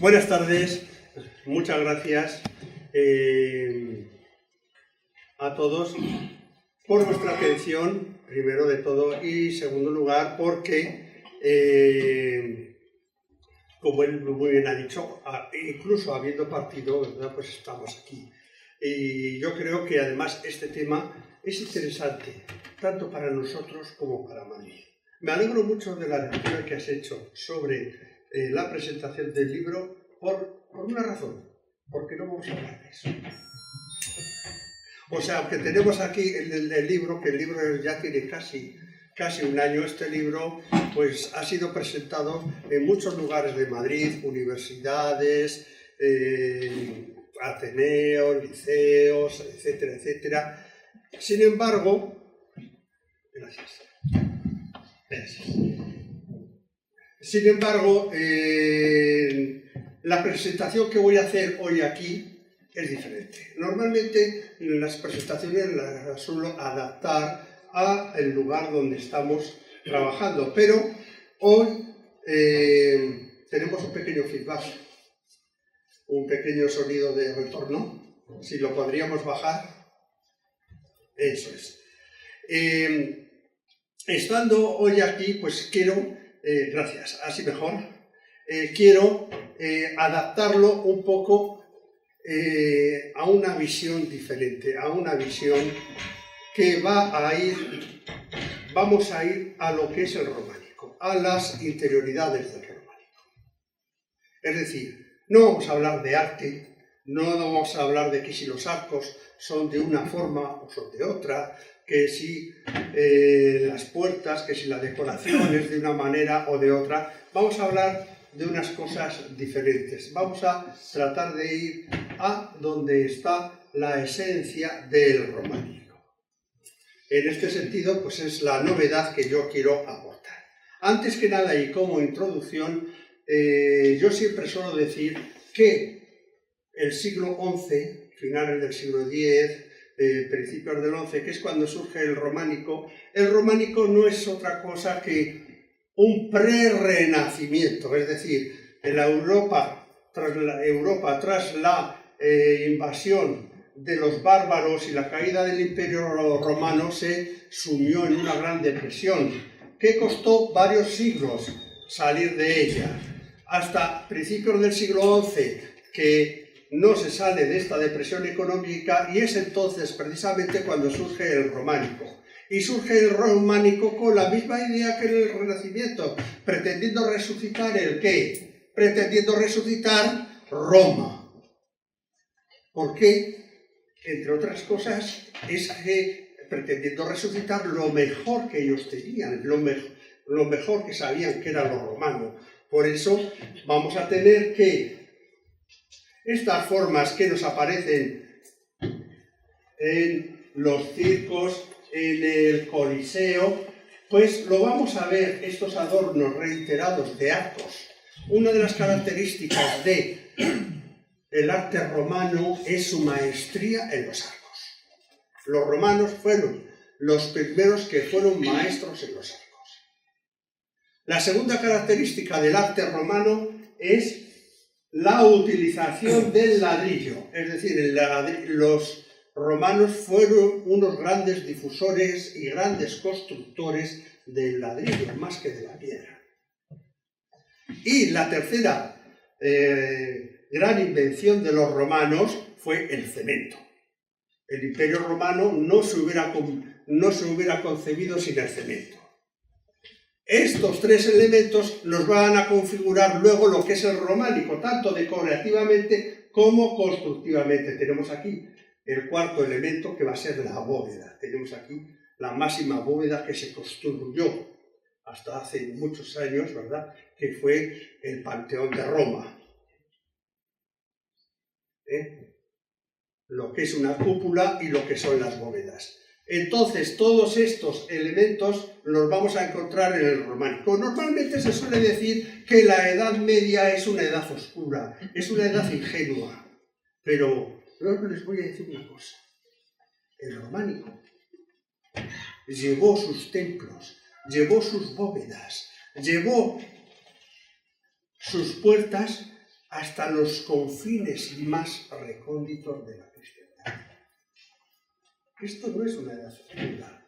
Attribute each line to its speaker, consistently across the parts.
Speaker 1: Buenas tardes, muchas gracias a todos por vuestra atención, primero de todo, y segundo lugar porque, como él muy bien ha dicho, incluso habiendo partido, ¿verdad? Pues estamos aquí. Y yo creo que además este tema es interesante, tanto para nosotros como para Madrid. Me alegro mucho de la lectura que has hecho sobre la presentación del libro por una razón, porque no vamos a hablar de eso. O sea, aunque tenemos aquí el libro, que el libro ya tiene casi un año, este libro pues ha sido presentado en muchos lugares de Madrid, universidades, ateneos, liceos, etcétera, etcétera. Sin embargo, gracias. Sin embargo, la presentación que voy a hacer hoy aquí es diferente. Normalmente las presentaciones las suelo adaptar al lugar donde estamos trabajando, pero hoy tenemos un pequeño feedback, un pequeño sonido de retorno. Si lo podríamos bajar, eso es. Estando hoy aquí, pues quiero, gracias, así mejor, quiero adaptarlo un poco a una visión diferente, a una visión que vamos a ir a lo que es el románico, a las interioridades del románico. Es decir, no vamos a hablar de arte, no vamos a hablar de que si los arcos son de una forma o son de otra, que si las puertas, que si la decoración es de una manera o de otra. Vamos a hablar de unas cosas diferentes. Vamos a tratar de ir a donde está la esencia del románico. En este sentido, pues es la novedad que yo quiero aportar. Antes que nada y como introducción, yo siempre suelo decir que el siglo XI, finales del siglo X, principios del XI, que es cuando surge el románico no es otra cosa que un pre-renacimiento, es decir, en la Europa tras la invasión de los bárbaros y la caída del Imperio Romano se sumió en una gran depresión que costó varios siglos salir de ella, hasta principios del siglo XI, que no se sale de esta depresión económica, y es entonces precisamente cuando surge el románico. Y surge el románico con la misma idea que el Renacimiento, pretendiendo resucitar ¿el qué? Pretendiendo resucitar Roma. ¿Por qué? Entre otras cosas, es que pretendiendo resucitar lo mejor que ellos tenían, lo mejor que sabían que era lo romano. Por eso vamos a tener que estas formas que nos aparecen en los circos, en el Coliseo, pues lo vamos a ver, estos adornos reiterados de arcos. Una de las características del arte romano es su maestría en los arcos. Los romanos fueron los primeros que fueron maestros en los arcos. La segunda característica del arte romano es la utilización del ladrillo, es decir, los romanos fueron unos grandes difusores y grandes constructores del ladrillo, más que de la piedra. Y la tercera gran invención de los romanos fue el cemento. El Imperio Romano no se hubiera concebido sin el cemento. Estos tres elementos nos van a configurar luego lo que es el románico, tanto decorativamente como constructivamente. Tenemos aquí el cuarto elemento, que va a ser la bóveda. Tenemos aquí la máxima bóveda que se construyó hasta hace muchos años, ¿verdad?, que fue el Panteón de Roma. Lo que es una cúpula y lo que son las bóvedas. Entonces, todos estos elementos los vamos a encontrar en el románico. Normalmente se suele decir que la Edad Media es una edad oscura, es una edad ingenua. Pero yo les voy a decir una cosa. El románico llevó sus templos, llevó sus bóvedas, llevó sus puertas hasta los confines más recónditos de la cristiandad. Esto no es una edad oscura,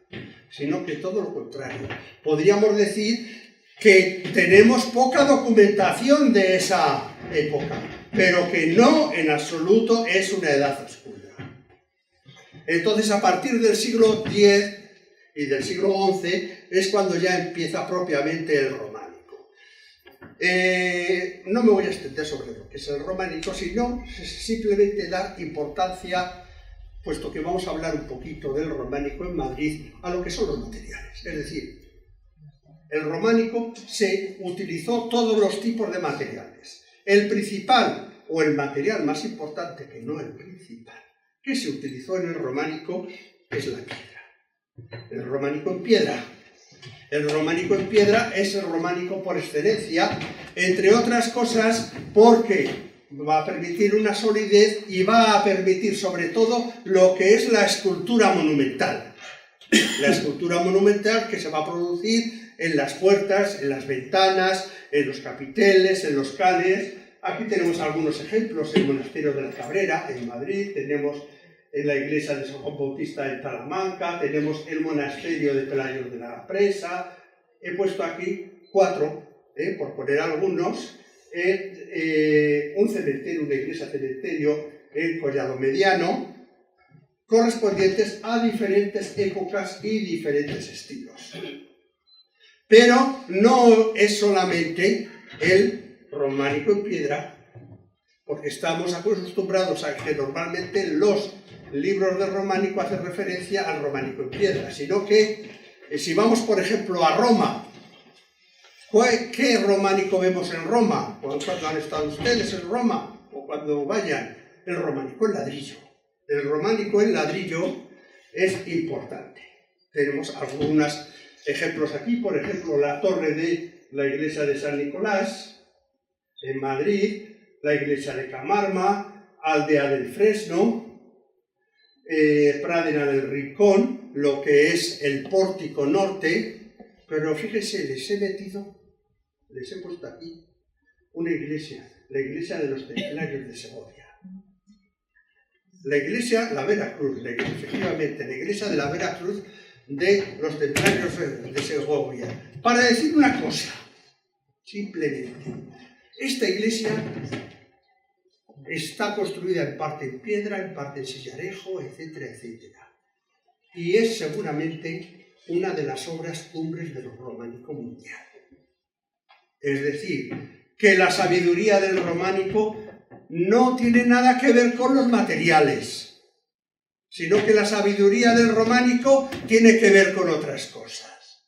Speaker 1: sino que todo lo contrario. Podríamos decir que tenemos poca documentación de esa época, pero que no en absoluto es una edad oscura. Entonces, a partir del siglo X y del siglo XI es cuando ya empieza propiamente el románico. No me voy a extender sobre lo que es el románico, sino simplemente dar importancia, puesto que vamos a hablar un poquito del románico en Madrid, a lo que son los materiales. Es decir, el románico se utilizó todos los tipos de materiales. El principal, o el material más importante, que no el principal, que se utilizó en el románico es la piedra. El románico en piedra. El románico en piedra es el románico por excelencia, entre otras cosas porque va a permitir una solidez y va a permitir sobre todo lo que es la escultura monumental. La escultura monumental que se va a producir en las puertas, en las ventanas, en los capiteles, en los cales. Aquí tenemos algunos ejemplos: el monasterio de la Cabrera en Madrid, tenemos en la iglesia de San Juan Bautista en Talamanca, tenemos el monasterio de Pelayos de la Presa. He puesto aquí 4, por poner algunos, un cementerio, una iglesia cementerio en Collado Mediano, correspondientes a diferentes épocas y diferentes estilos. Pero no es solamente el románico en piedra, porque estamos acostumbrados a que normalmente los libros de románico hacen referencia al románico en piedra, sino que si vamos, por ejemplo, a Roma, ¿qué románico vemos en Roma? ¿Cuándo han estado ustedes en Roma? O cuando vayan. El románico en ladrillo. El románico en ladrillo es importante. Tenemos algunos ejemplos aquí, por ejemplo, la torre de la iglesia de San Nicolás en Madrid, la iglesia de Camarma, Aldea del Fresno, Pradera del Rincón, lo que es el pórtico norte. Pero fíjese, les he puesto aquí una iglesia, la iglesia de los Templarios de Segovia. La iglesia, la Veracruz, efectivamente, la iglesia de la Veracruz de los Templarios de Segovia. Para decir una cosa, simplemente, esta iglesia está construida en parte en piedra, en parte en sillarejo, etcétera, etcétera. Y es seguramente una de las obras cumbres del románico mundial. Es decir, que la sabiduría del románico no tiene nada que ver con los materiales, sino que la sabiduría del románico tiene que ver con otras cosas.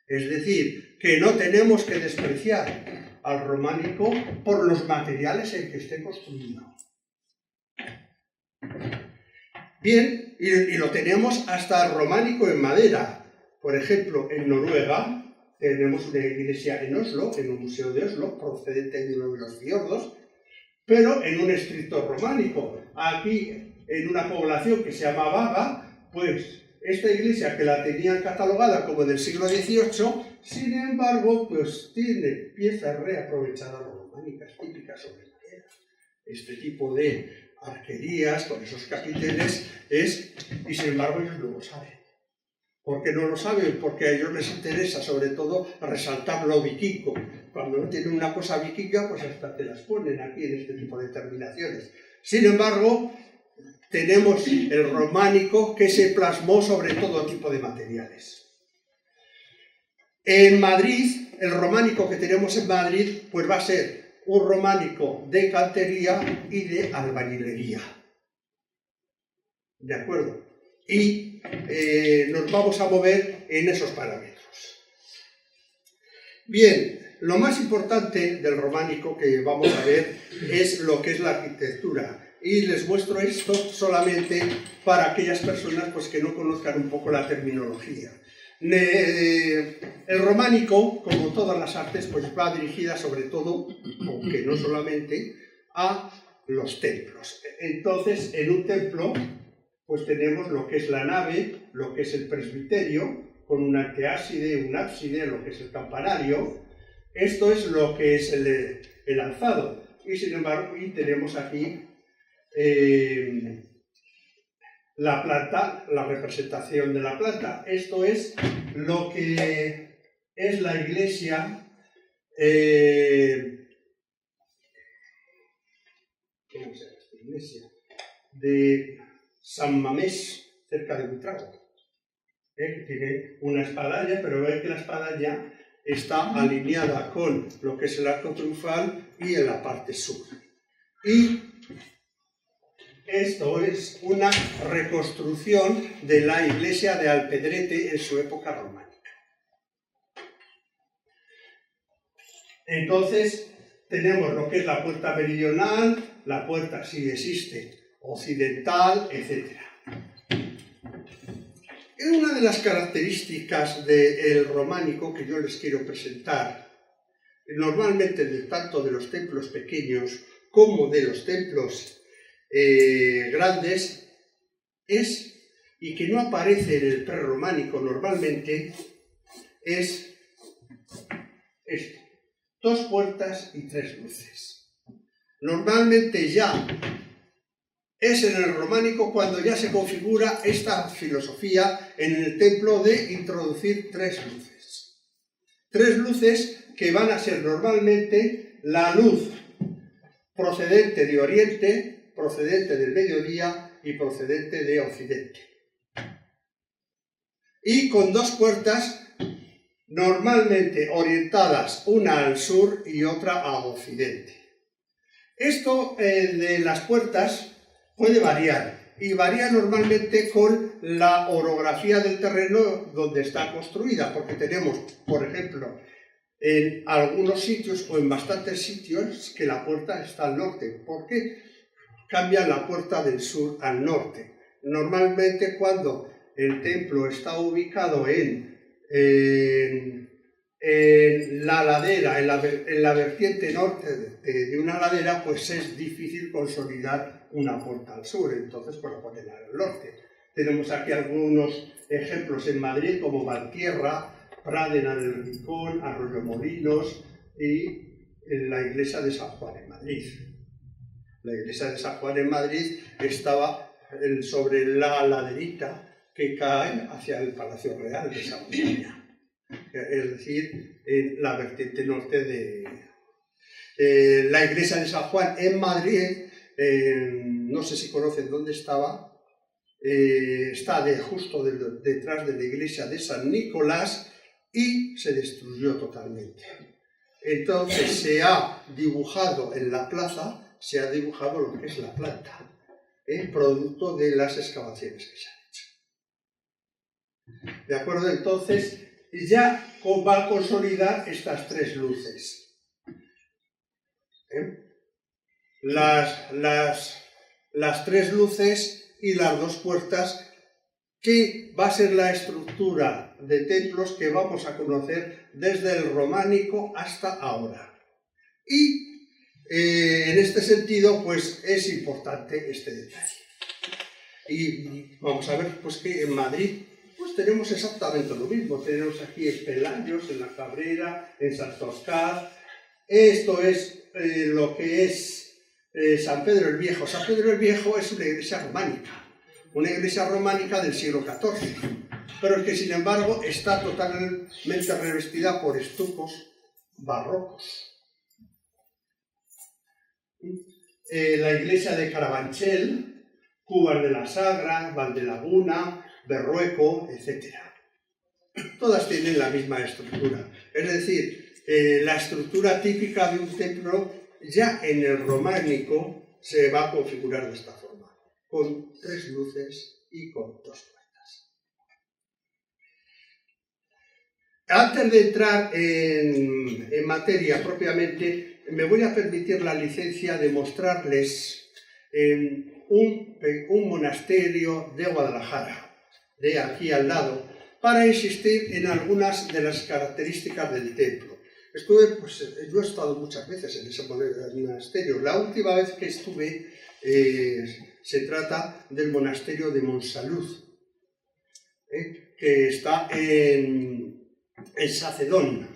Speaker 1: Es decir, que no tenemos que despreciar al románico por los materiales en que esté construido. Bien, y lo tenemos hasta el románico en madera. Por ejemplo, en Noruega tenemos una iglesia en Oslo, en un museo de Oslo, procedente de uno de los fiordos, pero en un estricto románico. Aquí, en una población que se llama Vaga, pues esta iglesia, que la tenían catalogada como del siglo XVIII, sin embargo, pues tiene piezas reaprovechadas románicas típicas sobre madera. Este tipo de arquerías con esos capiteles y sin embargo ellos no lo saben. ¿Por qué no lo saben? Porque a ellos les interesa sobre todo resaltar lo vikingo. Cuando no tienen una cosa vikinga, pues hasta te las ponen aquí en este tipo de terminaciones. Sin embargo, tenemos el románico que se plasmó sobre todo tipo de materiales. En Madrid, el románico que tenemos en Madrid, pues va a ser un románico de cantería y de albañilería. ¿De acuerdo? Y nos vamos a mover en esos parámetros. Bien, lo más importante del románico que vamos a ver es lo que es la arquitectura. Y les muestro esto solamente para aquellas personas pues, que no conozcan un poco la terminología. El románico, como todas las artes, pues va dirigida sobre todo, aunque no solamente, a los templos. Entonces, en un templo, pues tenemos lo que es la nave, lo que es el presbiterio, con un anteábside, un ábside, lo que es el campanario. Esto es lo que es el alzado. Y sin embargo, y tenemos aquí la planta, la representación de la planta. Esto es lo que es la iglesia ¿cómo se llama esta iglesia? De San Mamés, cerca de Buitrago. Que tiene una espadaña, pero ve que la espadaña está alineada con lo que es el arco triunfal y en la parte sur. Y esto es una reconstrucción de la iglesia de Alpedrete en su época románica. Entonces, tenemos lo que es la puerta meridional, la puerta, si existe, occidental, etc. Una de las características del románico que yo les quiero presentar, normalmente tanto de los templos pequeños como de los templos grandes, es, y que no aparece en el prerrománico normalmente, es esto: 2 puertas y 3 luces. Normalmente ya es en el románico cuando ya se configura esta filosofía en el templo de introducir 3 luces. 3 luces que van a ser normalmente la luz procedente de oriente, procedente del mediodía y procedente de occidente. Y con 2 puertas normalmente orientadas, una al sur y otra a occidente. Esto de las puertas puede variar, y varía normalmente con la orografía del terreno donde está construida, porque tenemos, por ejemplo, en algunos sitios o en bastantes sitios que la puerta está al norte. ¿Por qué cambian la puerta del sur al norte? Normalmente cuando el templo está ubicado en la ladera, en la vertiente norte de una ladera, pues es difícil consolidar una puerta al sur, entonces pues lo ponen al norte. Tenemos aquí algunos ejemplos en Madrid, como Valtierra, Pradena del Rincón, Arroyomolinos y la iglesia de San Juan en Madrid. La iglesia de San Juan en Madrid estaba sobre la laderita que cae hacia el Palacio Real de Saboya. Es decir, en la vertiente norte de la iglesia de San Juan en Madrid. No sé si conocen dónde estaba, está justo detrás de la iglesia de San Nicolás y se destruyó totalmente. Entonces se ha dibujado en la plaza, se ha dibujado lo que es la planta, producto de las excavaciones que se han hecho. ¿De acuerdo? Entonces ya va a consolidar estas 3 luces. Las 3 luces y las 2 puertas, que va a ser la estructura de templos que vamos a conocer desde el románico hasta ahora. Y en este sentido, pues es importante este detalle. Y vamos a ver pues que en Madrid pues tenemos exactamente lo mismo. Tenemos aquí en Pelayos, en La Cabrera, en Santorcaz. Esto es lo que es San Pedro el Viejo. San Pedro el Viejo es una iglesia románica del siglo XIV, pero que sin embargo está totalmente revestida por estucos barrocos. La iglesia de Carabanchel, Cubas de la Sagra, Valdelaguna, Berrueco, etc. Todas tienen la misma estructura. Es decir, la estructura típica de un templo ya en el románico se va a configurar de esta forma, con 3 luces y con 2 puertas. Antes de entrar en materia propiamente, me voy a permitir la licencia de mostrarles un monasterio de Guadalajara, de aquí al lado, para insistir en algunas de las características del templo. Yo he estado muchas veces en ese monasterio. La última vez que estuve se trata del monasterio de Monsalud, que está en Sacedón.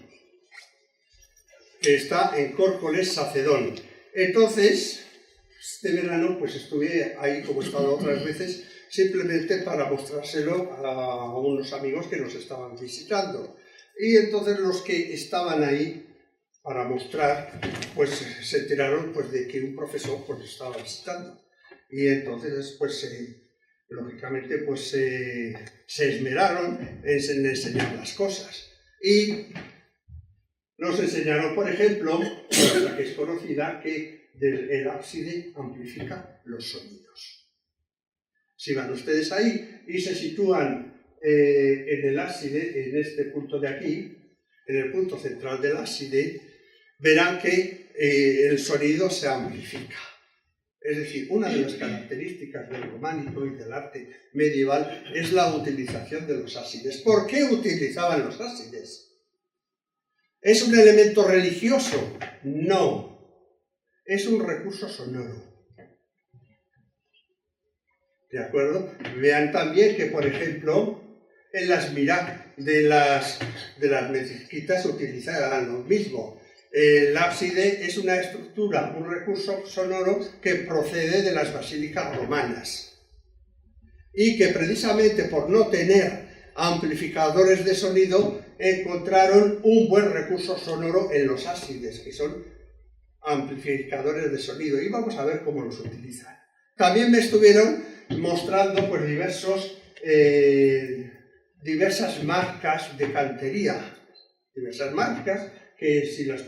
Speaker 1: que está en Córcoles, Sacedón. Entonces, este verano pues estuve ahí, como he estado otras veces, simplemente para mostrárselo a unos amigos que nos estaban visitando. Y entonces los que estaban ahí para mostrar, pues se enteraron pues, de que un profesor pues estaba visitando. Y entonces, pues lógicamente, pues se esmeraron en enseñar las cosas. Y nos enseñaron, por ejemplo, la que es conocida, que el ábside amplifica los sonidos. Si van ustedes ahí y se sitúan en el ábside, en este punto de aquí, en el punto central del ábside, verán que el sonido se amplifica. Es decir, una de las características del románico y del arte medieval es la utilización de los ábsides. ¿Por qué utilizaban los ábsides? ¿Es un elemento religioso? No. Es un recurso sonoro. ¿De acuerdo? Vean también que, por ejemplo, en las mirá de las mezquitas se utilizaban lo mismo. El ábside es una estructura, un recurso sonoro que procede de las basílicas romanas y que precisamente por no tener amplificadores de sonido encontraron un buen recurso sonoro en los ábsides, que son amplificadores de sonido, y vamos a ver cómo los utilizan. También me estuvieron mostrando pues, diversas marcas de cantería, diversas marcas, que si las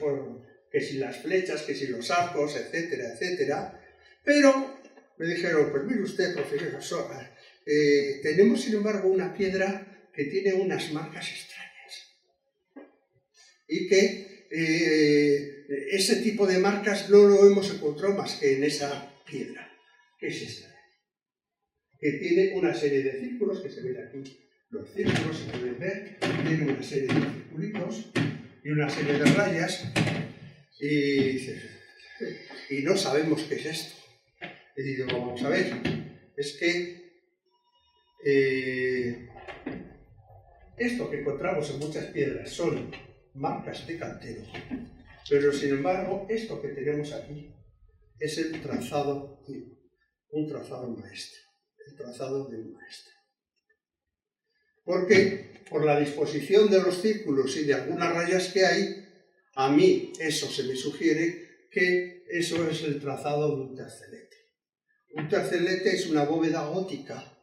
Speaker 1: flechas, que si los arcos, etcétera, etcétera. Pero me dijeron, pues mire usted, profesor, tenemos sin embargo una piedra que tiene unas marcas extrañas. Y que ese tipo de marcas no lo hemos encontrado más que en esa piedra. ¿Qué es esta? Que tiene una serie de círculos, que se ven aquí. Los círculos se pueden ver, tiene una serie de circulitos y una serie de rayas, y no sabemos qué es esto. Y digo, vamos a ver, es que esto que encontramos en muchas piedras son marcas de cantero, pero sin embargo, esto que tenemos aquí es el trazado, un trazado maestro, el trazado de un maestro. Porque por la disposición de los círculos y de algunas rayas que hay, a mí eso se me sugiere que eso es el trazado de un tercelete. Un tercelete es una bóveda gótica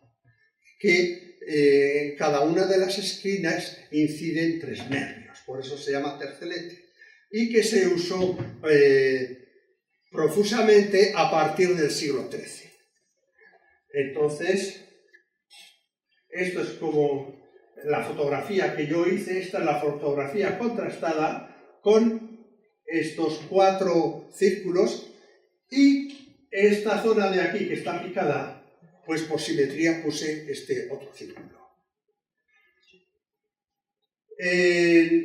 Speaker 1: que en cada una de las esquinas inciden 3 nervios, por eso se llama tercelete, y que se usó profusamente a partir del siglo XIII. Entonces, esto es como la fotografía que yo hice, esta es la fotografía contrastada con estos 4 círculos, y esta zona de aquí que está picada, pues por simetría puse este otro círculo.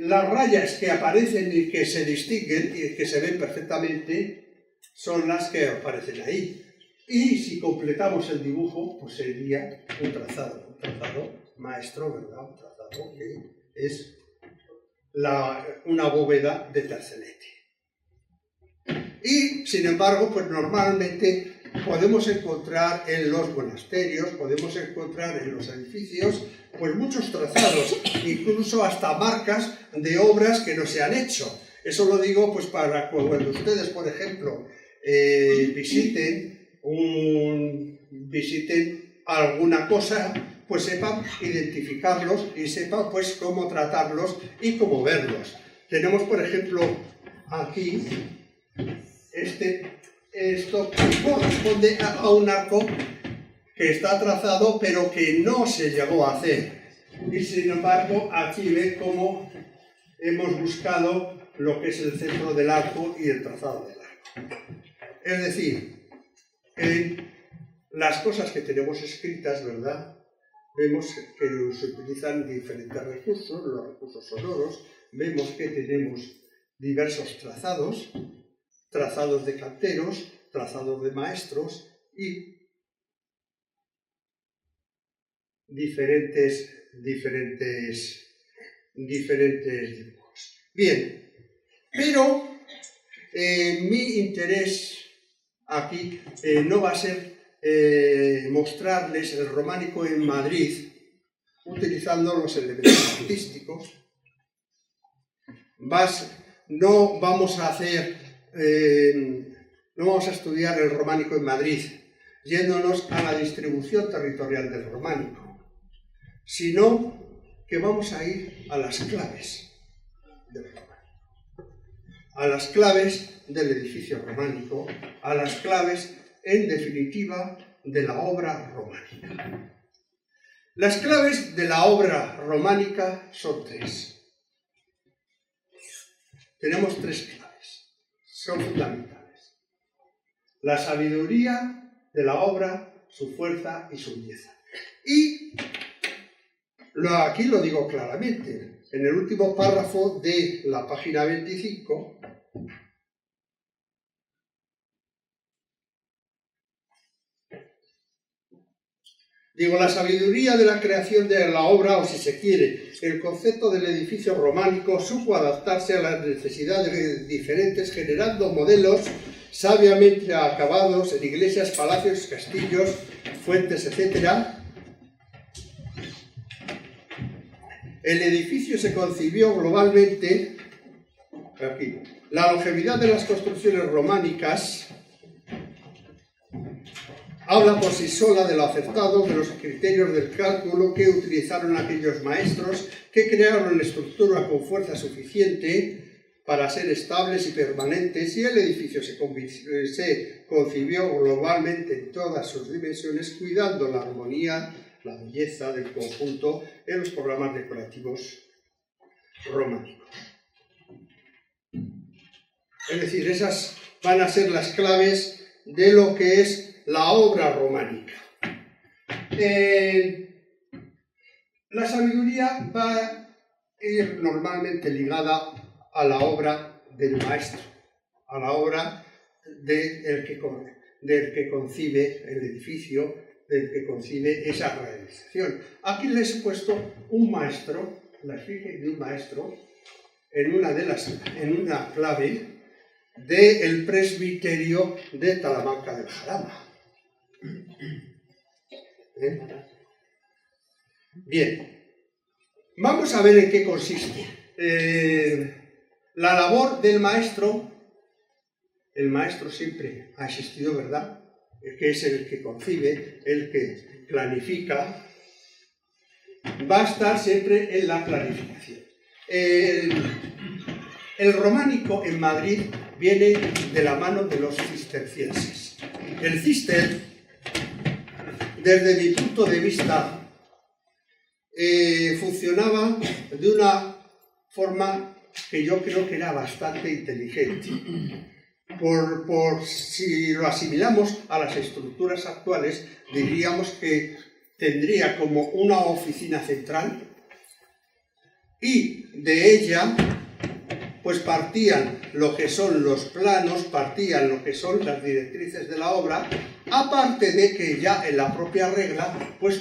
Speaker 1: Las rayas que aparecen y que se distinguen y que se ven perfectamente son las que aparecen ahí. Y si completamos el dibujo, pues sería un trazado maestro, ¿verdad? Un trazado que es una bóveda de tercelete. Y, sin embargo, pues normalmente podemos encontrar en los monasterios, podemos encontrar en los edificios, pues muchos trazados, incluso hasta marcas de obras que no se han hecho. Eso lo digo pues para cuando ustedes, por ejemplo, visiten alguna cosa, pues sepan identificarlos y sepan pues cómo tratarlos y cómo verlos. Tenemos, por ejemplo, aquí esto corresponde a un arco que está trazado pero que no se llegó a hacer. Y sin embargo, aquí ven cómo hemos buscado lo que es el centro del arco y el trazado del arco. Es decir, en las cosas que tenemos escritas, ¿verdad? Vemos que se utilizan diferentes recursos, los recursos sonoros, vemos que tenemos diversos trazados, trazados de canteros, trazados de maestros y diferentes dibujos. Bien, pero mi interés aquí no va a ser mostrarles el románico en Madrid utilizando los elementos artísticos. No vamos a estudiar el románico en Madrid yéndonos a la distribución territorial del románico, sino que vamos a ir a las claves del románico, a las claves del edificio románico, a las claves, en definitiva, de la obra románica. Las claves de la obra románica son tres. Tenemos tres claves, son fundamentales. La sabiduría de la obra, su fuerza y su belleza. Y aquí lo digo claramente, en el último párrafo de la página 25, digo, la sabiduría de la creación de la obra, o si se quiere, el concepto del edificio románico supo adaptarse a las necesidades diferentes, generando modelos sabiamente acabados en iglesias, palacios, castillos, fuentes, etc. El edificio se concibió globalmente, aquí, la longevidad de las construcciones románicas habla por sí sola de lo acertado de los criterios del cálculo que utilizaron aquellos maestros que crearon una estructura con fuerza suficiente para ser estables y permanentes, y el edificio se concibió globalmente en todas sus dimensiones, cuidando la armonía, la belleza del conjunto en los programas decorativos románicos. Es decir, esas van a ser las claves de lo que es la obra románica. La sabiduría va a ir normalmente ligada a la obra del maestro, a la obra del que concibe el edificio, del que concibe esa realización. Aquí les he puesto un maestro, la efigie de un maestro, en una clave del presbiterio de Talamanca del Jarama. Bien, vamos a ver en qué consiste. La labor del maestro, el maestro siempre ha existido, ¿verdad? Que es el que concibe, el que planifica, va a estar siempre en la planificación. El románico en Madrid viene de la mano de los cistercienses. El cister, desde mi punto de vista, funcionaba de una forma que yo creo que era bastante inteligente. Si lo asimilamos a las estructuras actuales, diríamos que tendría como una oficina central y de ella pues partían lo que son los planos, partían lo que son las directrices de la obra, aparte de que ya en la propia regla pues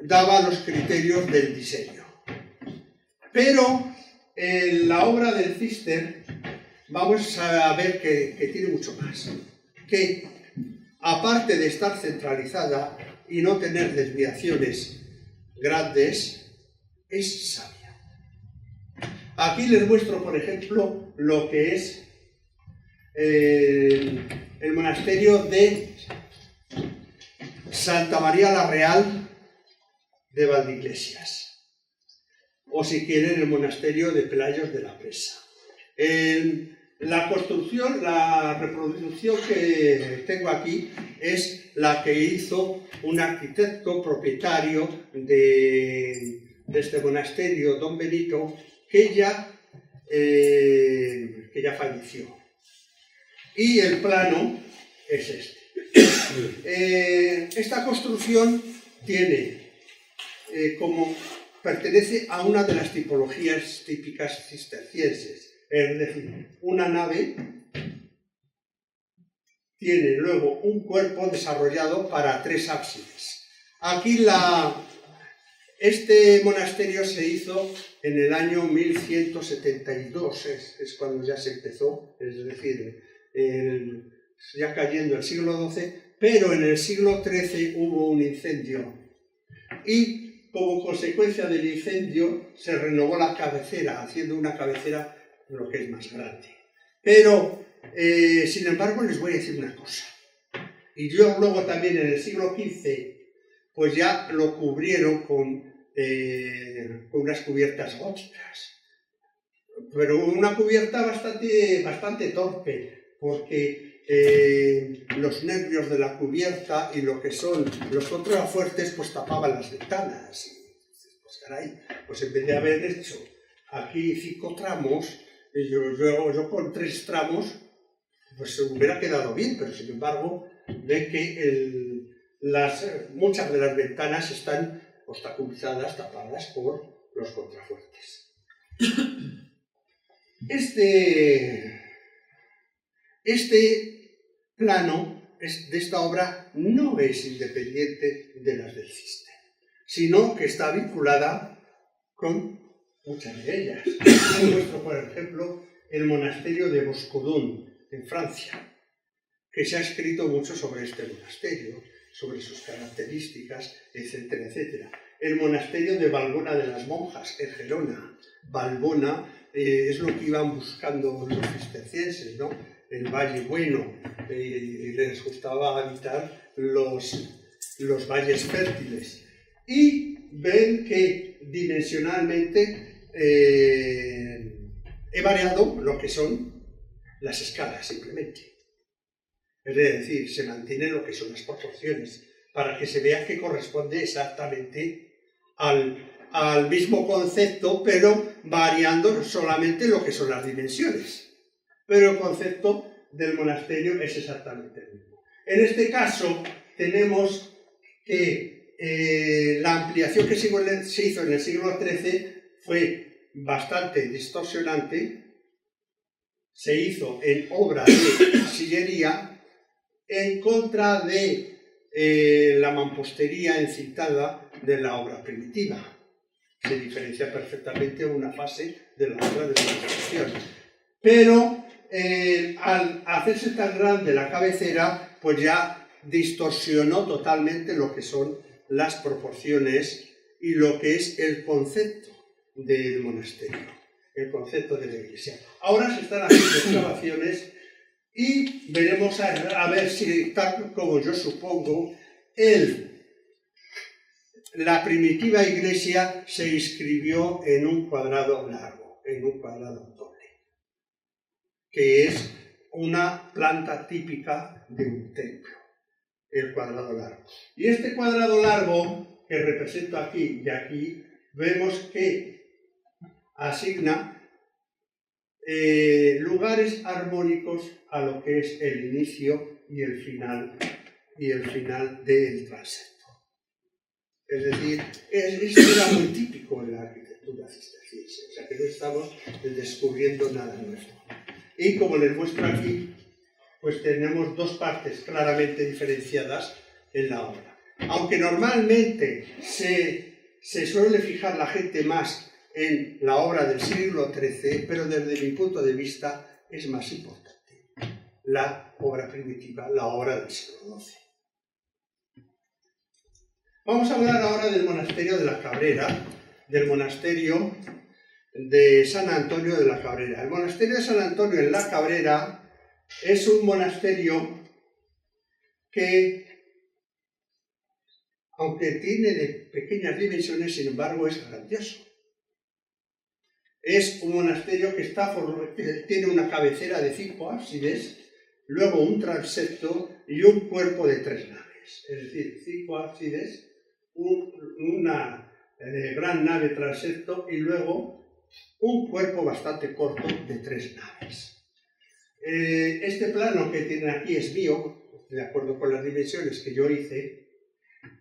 Speaker 1: daba los criterios del diseño. Pero en la obra del Cister vamos a ver que tiene mucho más, que aparte de estar centralizada y no tener desviaciones grandes, es sabia. Aquí les muestro, por ejemplo, lo que es el monasterio de Santa María la Real de Valdeiglesias, o si quieren el monasterio de Pelayos de la Presa. La construcción, la reproducción que tengo aquí es la que hizo un arquitecto propietario de este monasterio, don Benito, que ya falleció. Y el plano es este. Esta construcción pertenece a una de las tipologías típicas cistercienses. Es decir, una nave tiene luego un cuerpo desarrollado para 3 ábsides. Aquí Este monasterio se hizo en el año 1172, es cuando ya se empezó, es decir, ya cayendo el siglo XII, pero en el siglo XIII hubo un incendio y como consecuencia del incendio se renovó la cabecera, haciendo una cabecera lo que es más grande. Pero, sin embargo, les voy a decir una cosa. Y yo luego también en el siglo XV, pues ya lo cubrieron con unas cubiertas góticas. Pero una cubierta bastante torpe, porque los nervios de la cubierta y lo que son los contrafuertes pues tapaban las ventanas. Y, pues caray, pues en vez de haber hecho aquí 5 tramos, yo con 3 tramos, pues hubiera quedado bien, pero sin embargo, ve que muchas de las ventanas están obstaculizadas, tapadas por los contrafuertes. Este plano de esta obra no es independiente de las del Cister, sino que está vinculada con muchas de ellas. Yo muestro, por ejemplo, el monasterio de Boscodún, en Francia, que se ha escrito mucho sobre este monasterio, sobre sus características, etcétera, etcétera. El monasterio de Valbona de las Monjas, en Gerona. Valbona es lo que iban buscando los cistercienses, ¿no? El Valle Bueno, y les gustaba habitar los valles fértiles. Y ven que dimensionalmente he variado lo que son las escalas, simplemente. Es decir, se mantiene lo que son las proporciones, para que se vea que corresponde exactamente al mismo concepto, pero variando solamente lo que son las dimensiones. Pero el concepto del monasterio es exactamente el mismo. En este caso, tenemos que la ampliación que se hizo en el siglo XIII fue bastante distorsionante, se hizo en obra de sillería, en contra de la mampostería encintada de la obra primitiva. Se diferencia perfectamente una fase de la obra de la construcción. Pero al hacerse tan grande la cabecera, pues ya distorsionó totalmente lo que son las proporciones y lo que es el concepto del monasterio, el concepto de la iglesia. Ahora se están haciendo excavaciones y veremos a ver si, tal como yo supongo, la primitiva iglesia se inscribió en un cuadrado largo, en un cuadrado doble, que es una planta típica de un templo, el cuadrado largo. Y este cuadrado largo, que represento aquí y aquí, vemos que asigna lugares armónicos a lo que es el inicio y el final del transepto. Es decir, esto era muy típico en la arquitectura cisterciense, o sea que no estamos descubriendo nada nuestro. Y como les muestro aquí, pues tenemos 2 partes claramente diferenciadas en la obra. Aunque normalmente se suele fijar la gente más en la obra del siglo XIII, pero desde mi punto de vista es más importante la obra primitiva, la obra del siglo XII. Vamos a hablar ahora del monasterio de la Cabrera, del monasterio de San Antonio de la Cabrera. El monasterio de San Antonio en la Cabrera es un monasterio que, aunque tiene de pequeñas dimensiones, sin embargo es grandioso. Es un monasterio que tiene una cabecera de 5 ábsides, luego un transepto y un cuerpo de 3 naves. Es decir, 5 ábsides, una gran nave transepto y luego un cuerpo bastante corto de 3 naves. Este plano que tienen aquí es mío, de acuerdo con las dimensiones que yo hice,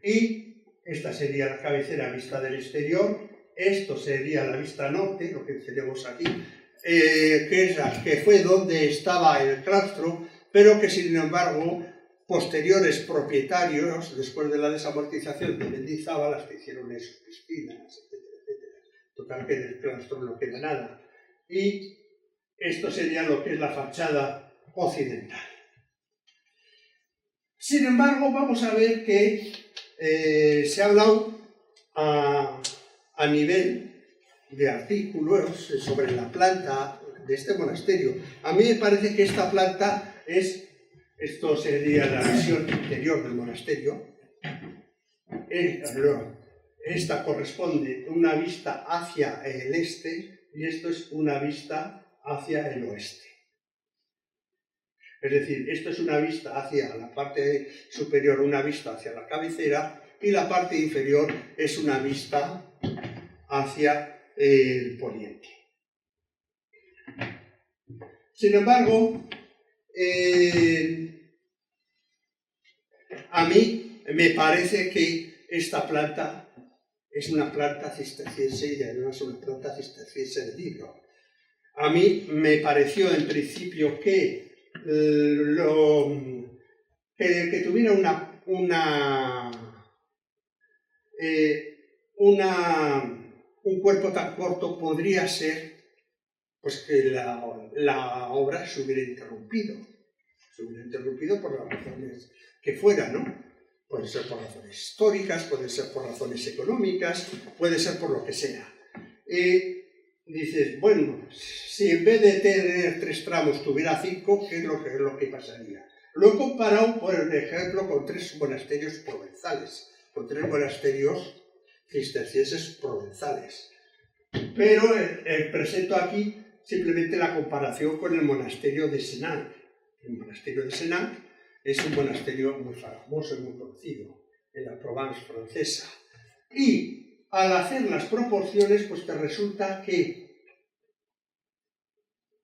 Speaker 1: y esta sería la cabecera vista del exterior. Esto sería la vista norte, lo que tenemos aquí, que fue donde estaba el claustro, pero que sin embargo posteriores propietarios, después de la desamortización de Mendizábal, las que hicieron eso, piscinas, etcétera, etcétera. Total que del claustro no queda nada. Y esto sería lo que es la fachada occidental. Sin embargo, vamos a ver que se ha hablado a nivel de artículos sobre la planta de este monasterio. A mí me parece que esta planta esto sería la visión interior del monasterio. Esta corresponde a una vista hacia el este y esto es una vista hacia el oeste. Es decir, esto es una vista hacia la parte superior, una vista hacia la cabecera, y la parte inferior es una vista hacia el poniente. Sin embargo, a mí me parece que esta planta es una planta cisterciense y además es una planta cisterciense de libro. A mí me pareció en principio que tuviera un cuerpo tan corto podría ser pues que la obra se hubiera interrumpido por las razones que fueran, ¿no? Puede ser por razones históricas, puede ser por razones económicas, puede ser por lo que sea. Dices, bueno, si en vez de tener 3 tramos tuviera 5, ¿qué es lo que pasaría? Lo he comparado, por ejemplo, con 3 monasterios provenzales, con 3 monasterios cistercienses provenzales. Pero presento aquí simplemente la comparación con el monasterio de Senanc. El monasterio de Senanc es un monasterio muy famoso y muy conocido en la Provence francesa. Y al hacer las proporciones, pues te resulta que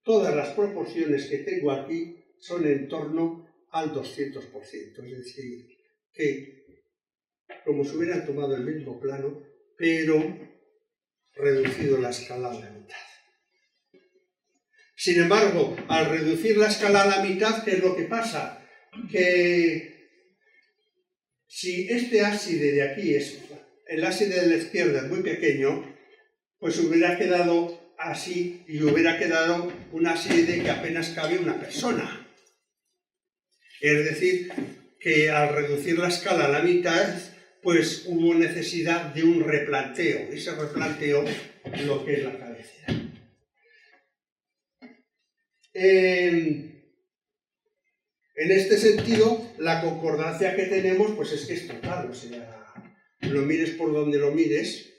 Speaker 1: todas las proporciones que tengo aquí son en torno al 200%. Es decir, que como si hubieran tomado el mismo plano, pero reducido la escala a la mitad. Sin embargo, al reducir la escala a la mitad, ¿qué es lo que pasa? Que si este ábside de aquí el ábside de la izquierda es muy pequeño, pues hubiera quedado así y hubiera quedado un ábside que apenas cabe una persona. Es decir, que al reducir la escala a la mitad, pues hubo necesidad de un replanteo. Y se replanteó lo que es la cabecera. En este sentido, la concordancia que tenemos, pues es que es total. O sea, lo mires por donde lo mires,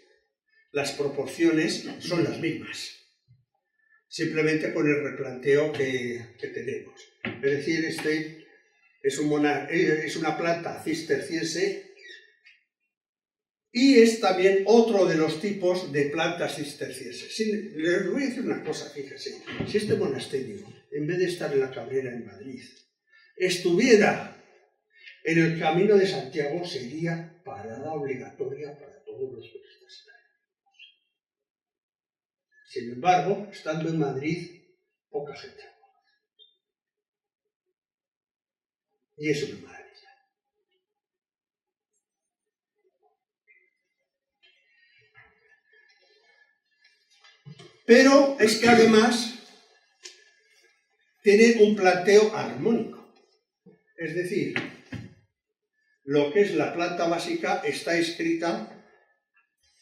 Speaker 1: las proporciones son las mismas. Simplemente con el replanteo que tenemos. Es decir, es una planta cisterciense y es también otro de los tipos de plantas cistercienses. Les voy a decir una cosa, fíjense. Si este monasterio, en vez de estar en la Cabrera en Madrid, estuviera en el Camino de Santiago, sería parada obligatoria para todos los turistas. Sin embargo, estando en Madrid, poca gente. Y es una maravilla. Pero es que además tiene un planteo armónico. Es decir, lo que es la planta básica está escrita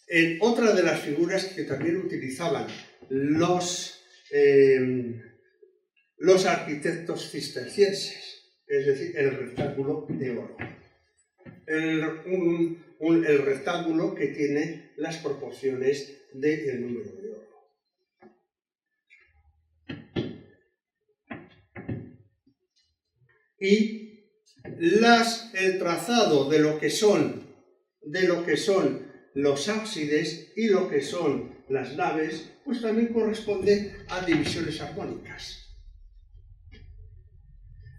Speaker 1: en otra de las figuras que también utilizaban los arquitectos cistercienses, es decir, el rectángulo de oro. El rectángulo que tiene las proporciones del número de oro. Y el trazado de lo que son los ábsides y lo que son las naves, pues también corresponde a divisiones armónicas.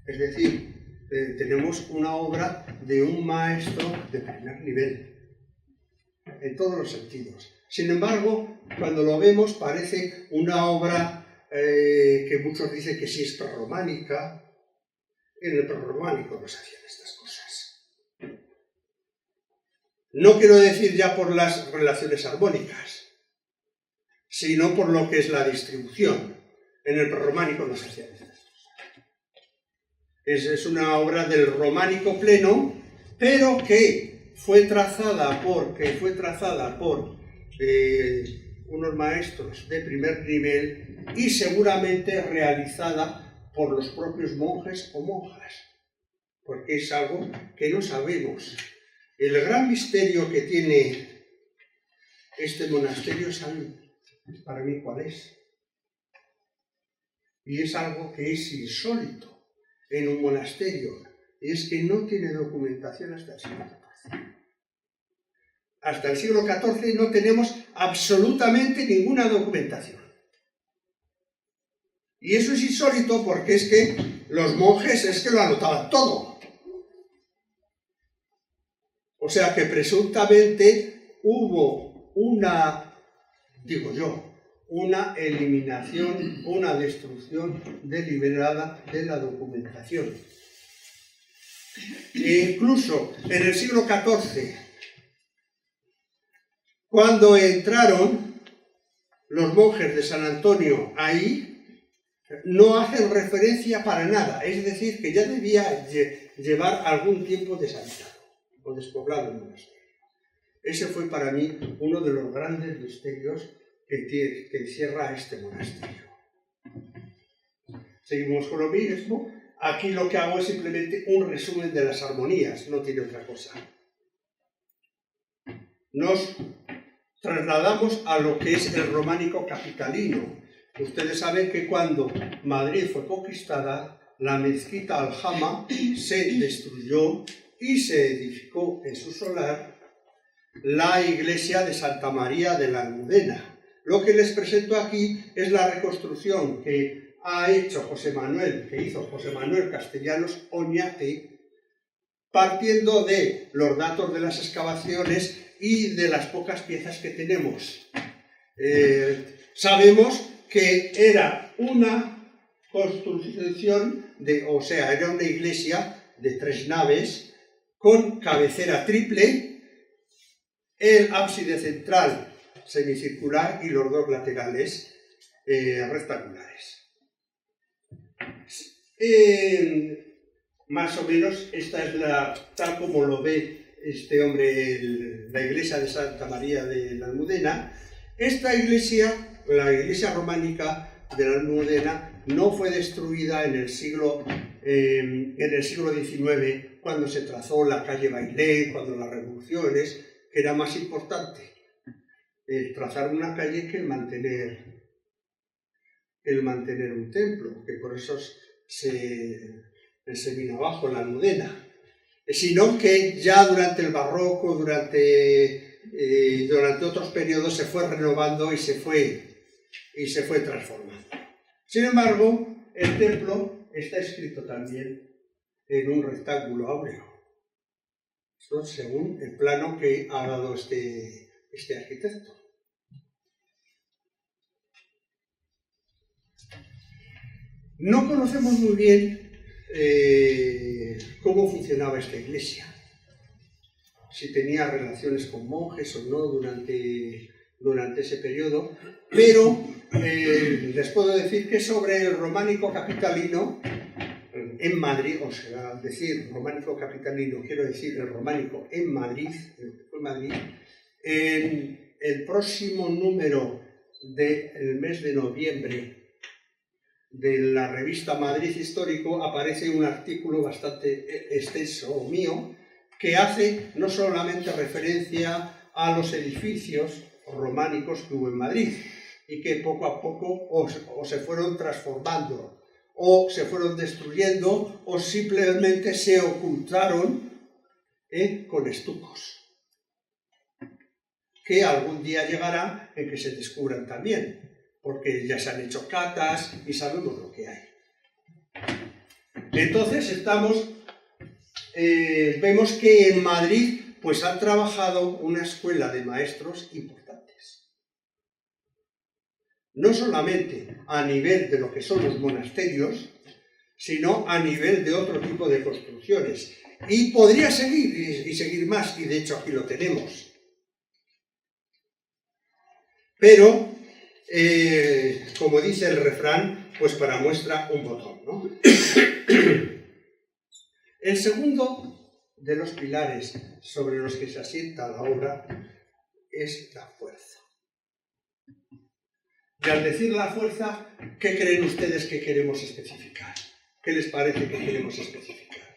Speaker 1: Es decir, tenemos una obra de un maestro de primer nivel, en todos los sentidos. Sin embargo, cuando lo vemos parece una obra que muchos dicen que sí es prerrománica, En el prerrománico no se hacían estas cosas. No quiero decir ya por las relaciones armónicas, sino por lo que es la distribución. En el prerrománico no se hacían estas cosas. Es una obra del románico pleno, pero que fue trazada por unos maestros de primer nivel y seguramente realizada por los propios monjes o monjas, porque es algo que no sabemos. El gran misterio que tiene este monasterio, ¿saben para mí cuál es? Y es algo que es insólito en un monasterio, y es que no tiene documentación hasta el siglo XIV. Hasta el siglo XIV no tenemos absolutamente ninguna documentación. Y eso es insólito porque es que los monjes lo anotaban todo. O sea que presuntamente hubo una eliminación, una destrucción deliberada de la documentación. E incluso en el siglo XIV, cuando entraron los monjes de San Antonio ahí, no hacen referencia para nada, es decir, que ya debía llevar algún tiempo deshabitado o despoblado el monasterio. Ese fue para mí uno de los grandes misterios que encierra este monasterio. Seguimos con lo mismo. Aquí lo que hago es simplemente un resumen de las armonías, no tiene otra cosa. Nos trasladamos a lo que es el románico capitalino. Ustedes saben que cuando Madrid fue conquistada, la mezquita Aljama se destruyó y se edificó en su solar la iglesia de Santa María de la Almudena. Lo que les presento aquí es la reconstrucción que hizo José Manuel Castellanos Oñate, partiendo de los datos de las excavaciones y de las pocas piezas que tenemos. Sabemos que era una construcción, era una iglesia de 3 naves con cabecera triple, el ábside central semicircular y los 2 laterales rectangulares. Más o menos esta es tal como lo ve este hombre, la iglesia de Santa María de la Almudena. Esta iglesia, la iglesia románica de la Almudena, no fue destruida en el siglo XIX, cuando se trazó la calle Bailén, cuando las revoluciones, que era más importante trazar una calle que el mantener un templo, que por eso se vino abajo la Almudena, sino que ya durante el barroco, durante otros periodos se fue renovando y se fue transformando. Sin embargo, el templo está escrito también en un rectángulo áureo. Esto según el plano que ha dado este arquitecto. No conocemos muy bien cómo funcionaba esta iglesia, si tenía relaciones con monjes o no durante ese periodo, pero les puedo decir que sobre el románico capitalino en Madrid, o sea, al decir románico capitalino, quiero decir el románico en Madrid, en el próximo número del mes de noviembre de la revista Madrid Histórico aparece un artículo bastante extenso mío que hace no solamente referencia a los edificios románicos que hubo en Madrid y que poco a poco o se fueron transformando o se fueron destruyendo o simplemente se ocultaron con estucos, que algún día llegará en que se descubran también, porque ya se han hecho catas y sabemos lo que hay. Entonces vemos que en Madrid pues han trabajado una escuela de maestros importantes. No solamente a nivel de lo que son los monasterios, sino a nivel de otro tipo de construcciones. Y podría seguir y seguir más, y de hecho aquí lo tenemos. Pero, como dice el refrán, pues para muestra un botón, ¿no? El segundo de los pilares sobre los que se asienta la obra es la fuerza. Y al decir la fuerza, ¿qué creen ustedes que queremos especificar? ¿Qué les parece que queremos especificar?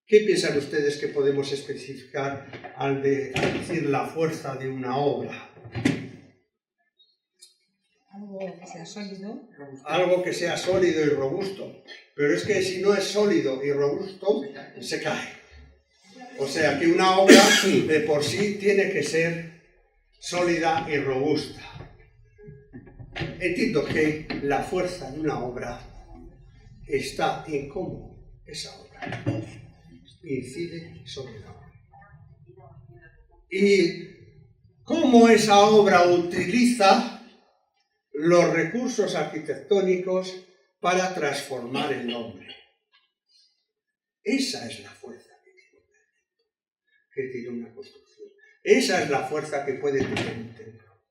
Speaker 1: ¿Qué piensan ustedes que podemos especificar al decir la fuerza de una obra?
Speaker 2: Algo que sea sólido.
Speaker 1: Algo que sea sólido y robusto. Pero es que si no es sólido y robusto, se cae. O sea que una obra de por sí tiene que ser sólida y robusta. Entiendo que la fuerza de una obra está en cómo esa obra incide sobre la obra. Y cómo esa obra utiliza los recursos arquitectónicos para transformar el hombre. Esa es la fuerza que tiene una construcción. Esa es la fuerza que puede tener un templo.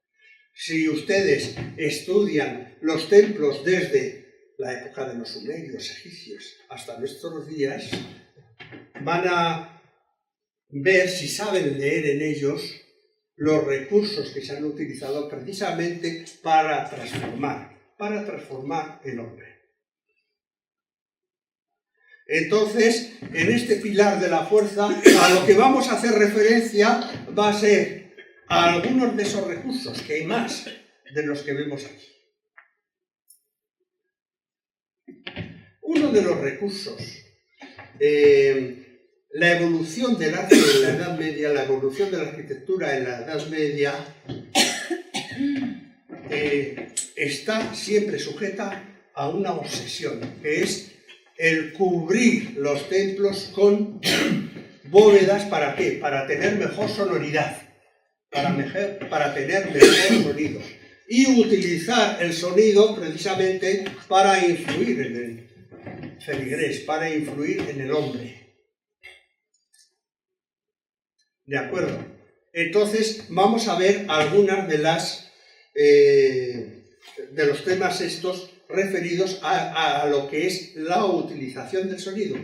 Speaker 1: Si ustedes estudian los templos desde la época de los sumerios, egipcios, hasta nuestros días, van a ver, si saben leer en ellos, los recursos que se han utilizado precisamente para transformar el hombre. Entonces, en este pilar de la fuerza, a lo que vamos a hacer referencia va a ser a algunos de esos recursos, que hay más de los que vemos aquí. Uno de los recursos, la evolución del arte en la Edad Media, la evolución de la arquitectura en la Edad Media, está siempre sujeta a una obsesión, que es el cubrir los templos con bóvedas. ¿Para qué? Para tener mejor sonoridad, para tener mejor sonido, y utilizar el sonido precisamente para influir en el feligrés, para influir en el hombre. ¿De acuerdo? Entonces vamos a ver algunas de los temas estos referidos a lo que es la utilización del sonido,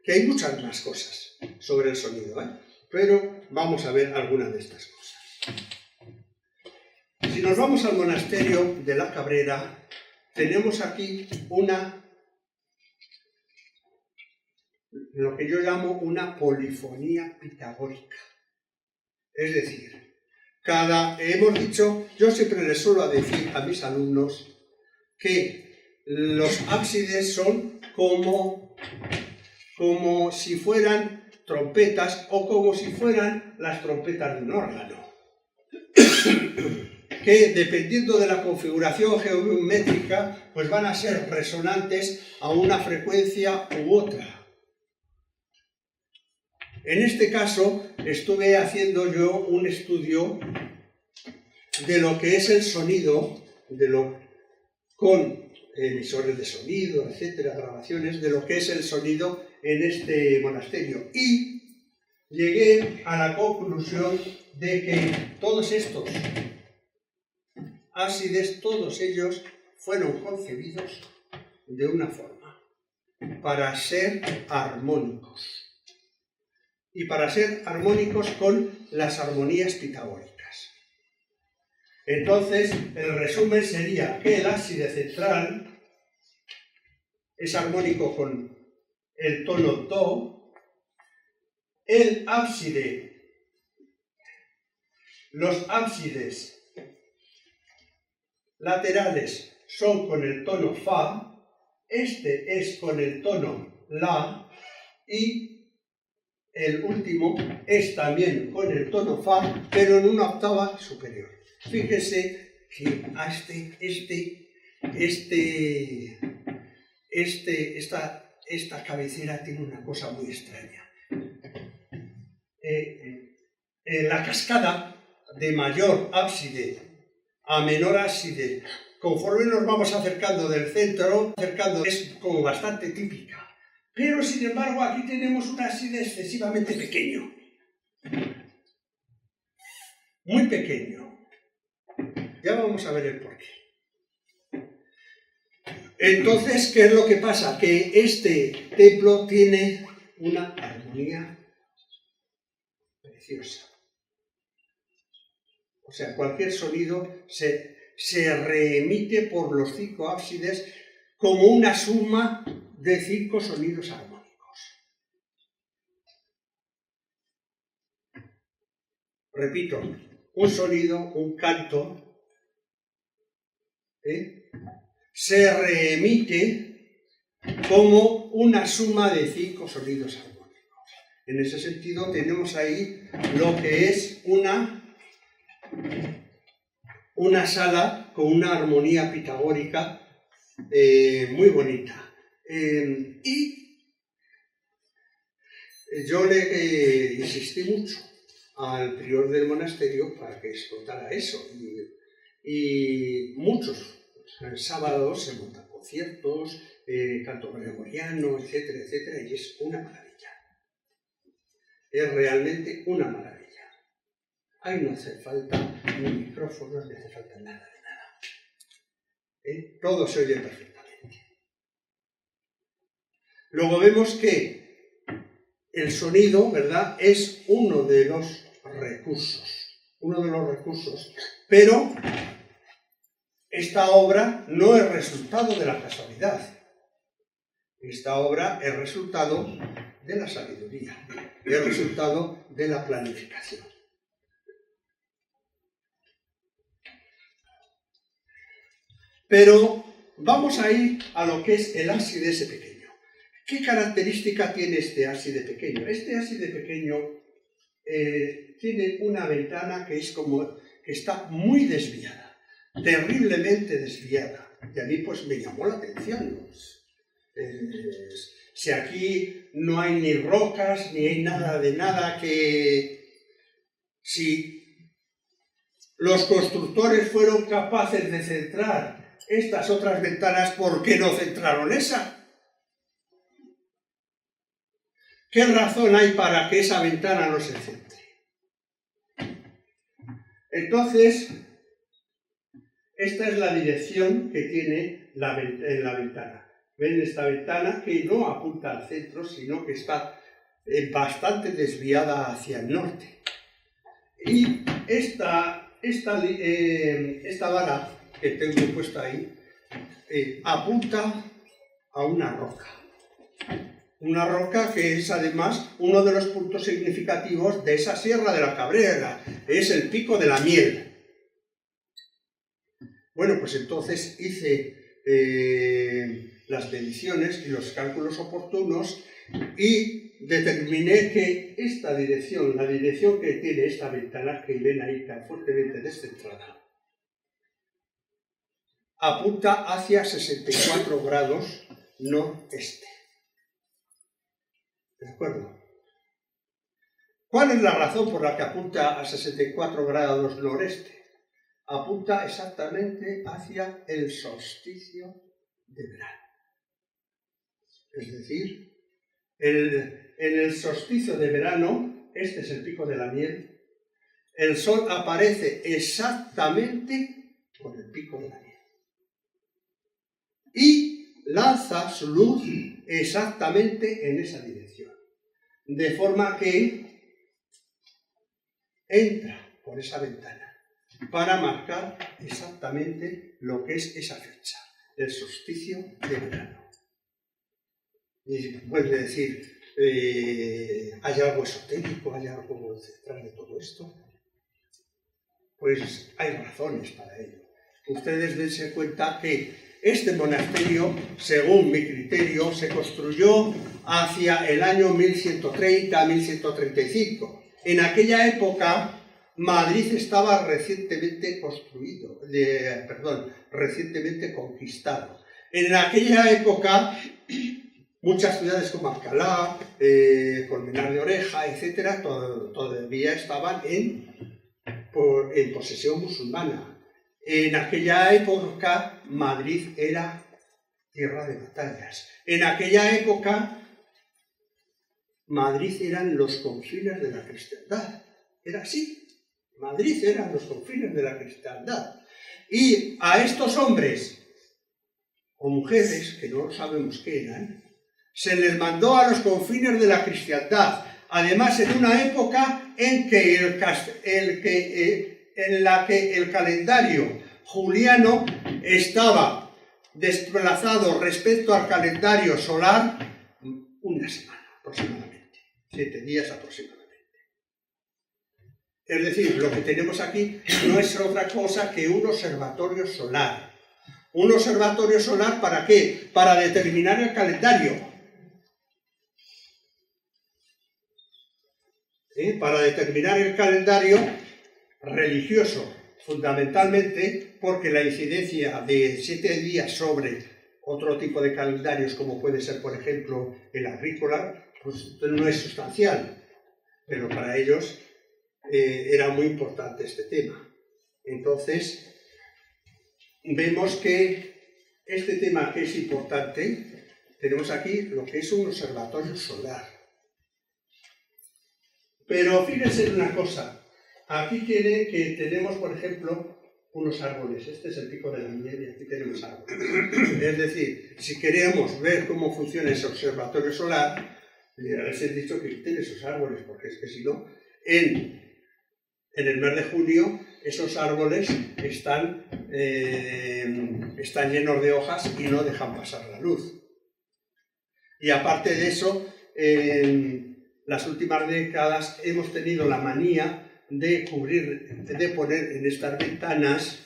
Speaker 1: que hay muchas más cosas sobre el sonido, pero vamos a ver algunas de estas cosas. Si nos vamos al monasterio de la Cabrera, tenemos aquí lo que yo llamo una polifonía pitagórica. Es decir, hemos dicho, yo siempre les suelo decir a mis alumnos que los ábsides son como si fueran trompetas o como si fueran las trompetas de un órgano, que dependiendo de la configuración geométrica, pues van a ser resonantes a una frecuencia u otra. En este caso, estuve haciendo yo un estudio de lo que es el sonido, con emisores de sonido, etcétera, grabaciones, de lo que es el sonido en este monasterio. Y llegué a la conclusión de que todos estos ábsides, todos ellos fueron concebidos de una forma, para ser armónicos. Y para ser armónicos con las armonías pitagóricas. Entonces, el resumen sería que el ábside central es armónico con el tono do, los ábsides laterales son con el tono fa, este es con el tono la, y el último es también con el tono fa, pero en una octava superior. Fíjese que a esta cabecera tiene una cosa muy extraña. La cascada de mayor ábside a menor ábside conforme nos vamos acercando del centro, es como bastante típica. Pero, sin embargo, aquí tenemos un ábside excesivamente pequeño. Muy pequeño. Ya vamos a ver el porqué. Entonces, ¿qué es lo que pasa? Que este templo tiene una armonía preciosa. O sea, cualquier sonido se reemite por los 5 ábsides como una suma de 5 sonidos armónicos. Repito, un sonido, un canto, se reemite como una suma de 5 sonidos armónicos. En ese sentido tenemos ahí lo que es una sala con una armonía pitagórica muy bonita. Y yo le insistí mucho al prior del monasterio para que explotara eso. Y muchos sábados se montan conciertos, canto gregoriano, etcétera, etcétera, y es una maravilla. Es realmente una maravilla. Ahí no hace falta ni micrófonos, ni hace falta nada de nada. Todo se oye perfectamente. Luego vemos que el sonido, ¿verdad?, es uno de los recursos, pero esta obra no es resultado de la casualidad. Esta obra es resultado de la sabiduría, es resultado de la planificación. Pero vamos a ir a lo que es el ábside ese pequeño. ¿Qué característica tiene este ábside pequeño? Este ábside pequeño tiene una ventana que está muy desviada, terriblemente desviada. Y a mí pues me llamó la atención. Si aquí no hay ni rocas, ni hay nada de nada si los constructores fueron capaces de centrar estas otras ventanas, ¿por qué no centraron esa? ¿Qué razón hay para que esa ventana no se centre? Entonces, esta es la dirección que tiene la ventana. ¿Ven esta ventana que no apunta al centro, sino que está bastante desviada hacia el norte? Y esta vara que tengo puesta ahí apunta a una roca. Una roca que es además uno de los puntos significativos de esa Sierra de la Cabrera, es el Pico de la Miel. Bueno, pues entonces hice las mediciones y los cálculos oportunos y determiné que esta dirección, la dirección que tiene esta ventana que ven ahí tan fuertemente descentrada, apunta hacia 64 grados noreste. ¿De acuerdo? ¿Cuál es la razón por la que apunta a 64 grados noreste? Apunta exactamente hacia el solsticio de verano. Es decir, en el solsticio de verano, este es el Pico de la Miel, el sol aparece exactamente por el Pico de la Miel. Y lanza su luz exactamente en esa dirección. De forma que entra por esa ventana para marcar exactamente lo que es esa fecha, el solsticio de verano. Y puede decir, ¿hay algo esotérico? ¿Hay algo detrás de todo esto? Pues hay razones para ello. Ustedes dense cuenta que este monasterio, según mi criterio, se construyó hacia el año 1130-1135. En aquella época, Madrid estaba recientemente recientemente conquistado. En aquella época, muchas ciudades como Alcalá, Colmenar de Oreja, etc., todavía estaban en posesión musulmana. En aquella época Madrid era tierra de batallas. En aquella época Madrid eran los confines de la cristiandad. Era así. Madrid eran los confines de la cristiandad. Y a estos hombres o mujeres, que no sabemos qué eran, se les mandó a los confines de la cristiandad. Además, en una época en la que el calendario juliano estaba desplazado respecto al calendario solar una semana aproximadamente, 7 días aproximadamente. Es decir, lo que tenemos aquí no es otra cosa que un observatorio solar. ¿Un observatorio solar para qué? Para determinar el calendario. Para determinar el calendario religioso, fundamentalmente porque la incidencia de 7 días sobre otro tipo de calendarios, como puede ser, por ejemplo, el agrícola, pues no es sustancial, pero para ellos era muy importante este tema. Entonces, vemos que este tema que es importante, tenemos aquí lo que es un observatorio solar. Pero fíjense en una cosa, aquí tiene que tenemos, por ejemplo, unos árboles. Este es el pico de la miel y aquí tenemos árboles. Es decir, si queremos ver cómo funciona ese observatorio solar, les he dicho que quiten esos árboles, porque es que si no, en el mes de julio esos árboles están llenos de hojas y no dejan pasar la luz. Y aparte de eso, las últimas décadas hemos tenido la manía de poner en estas ventanas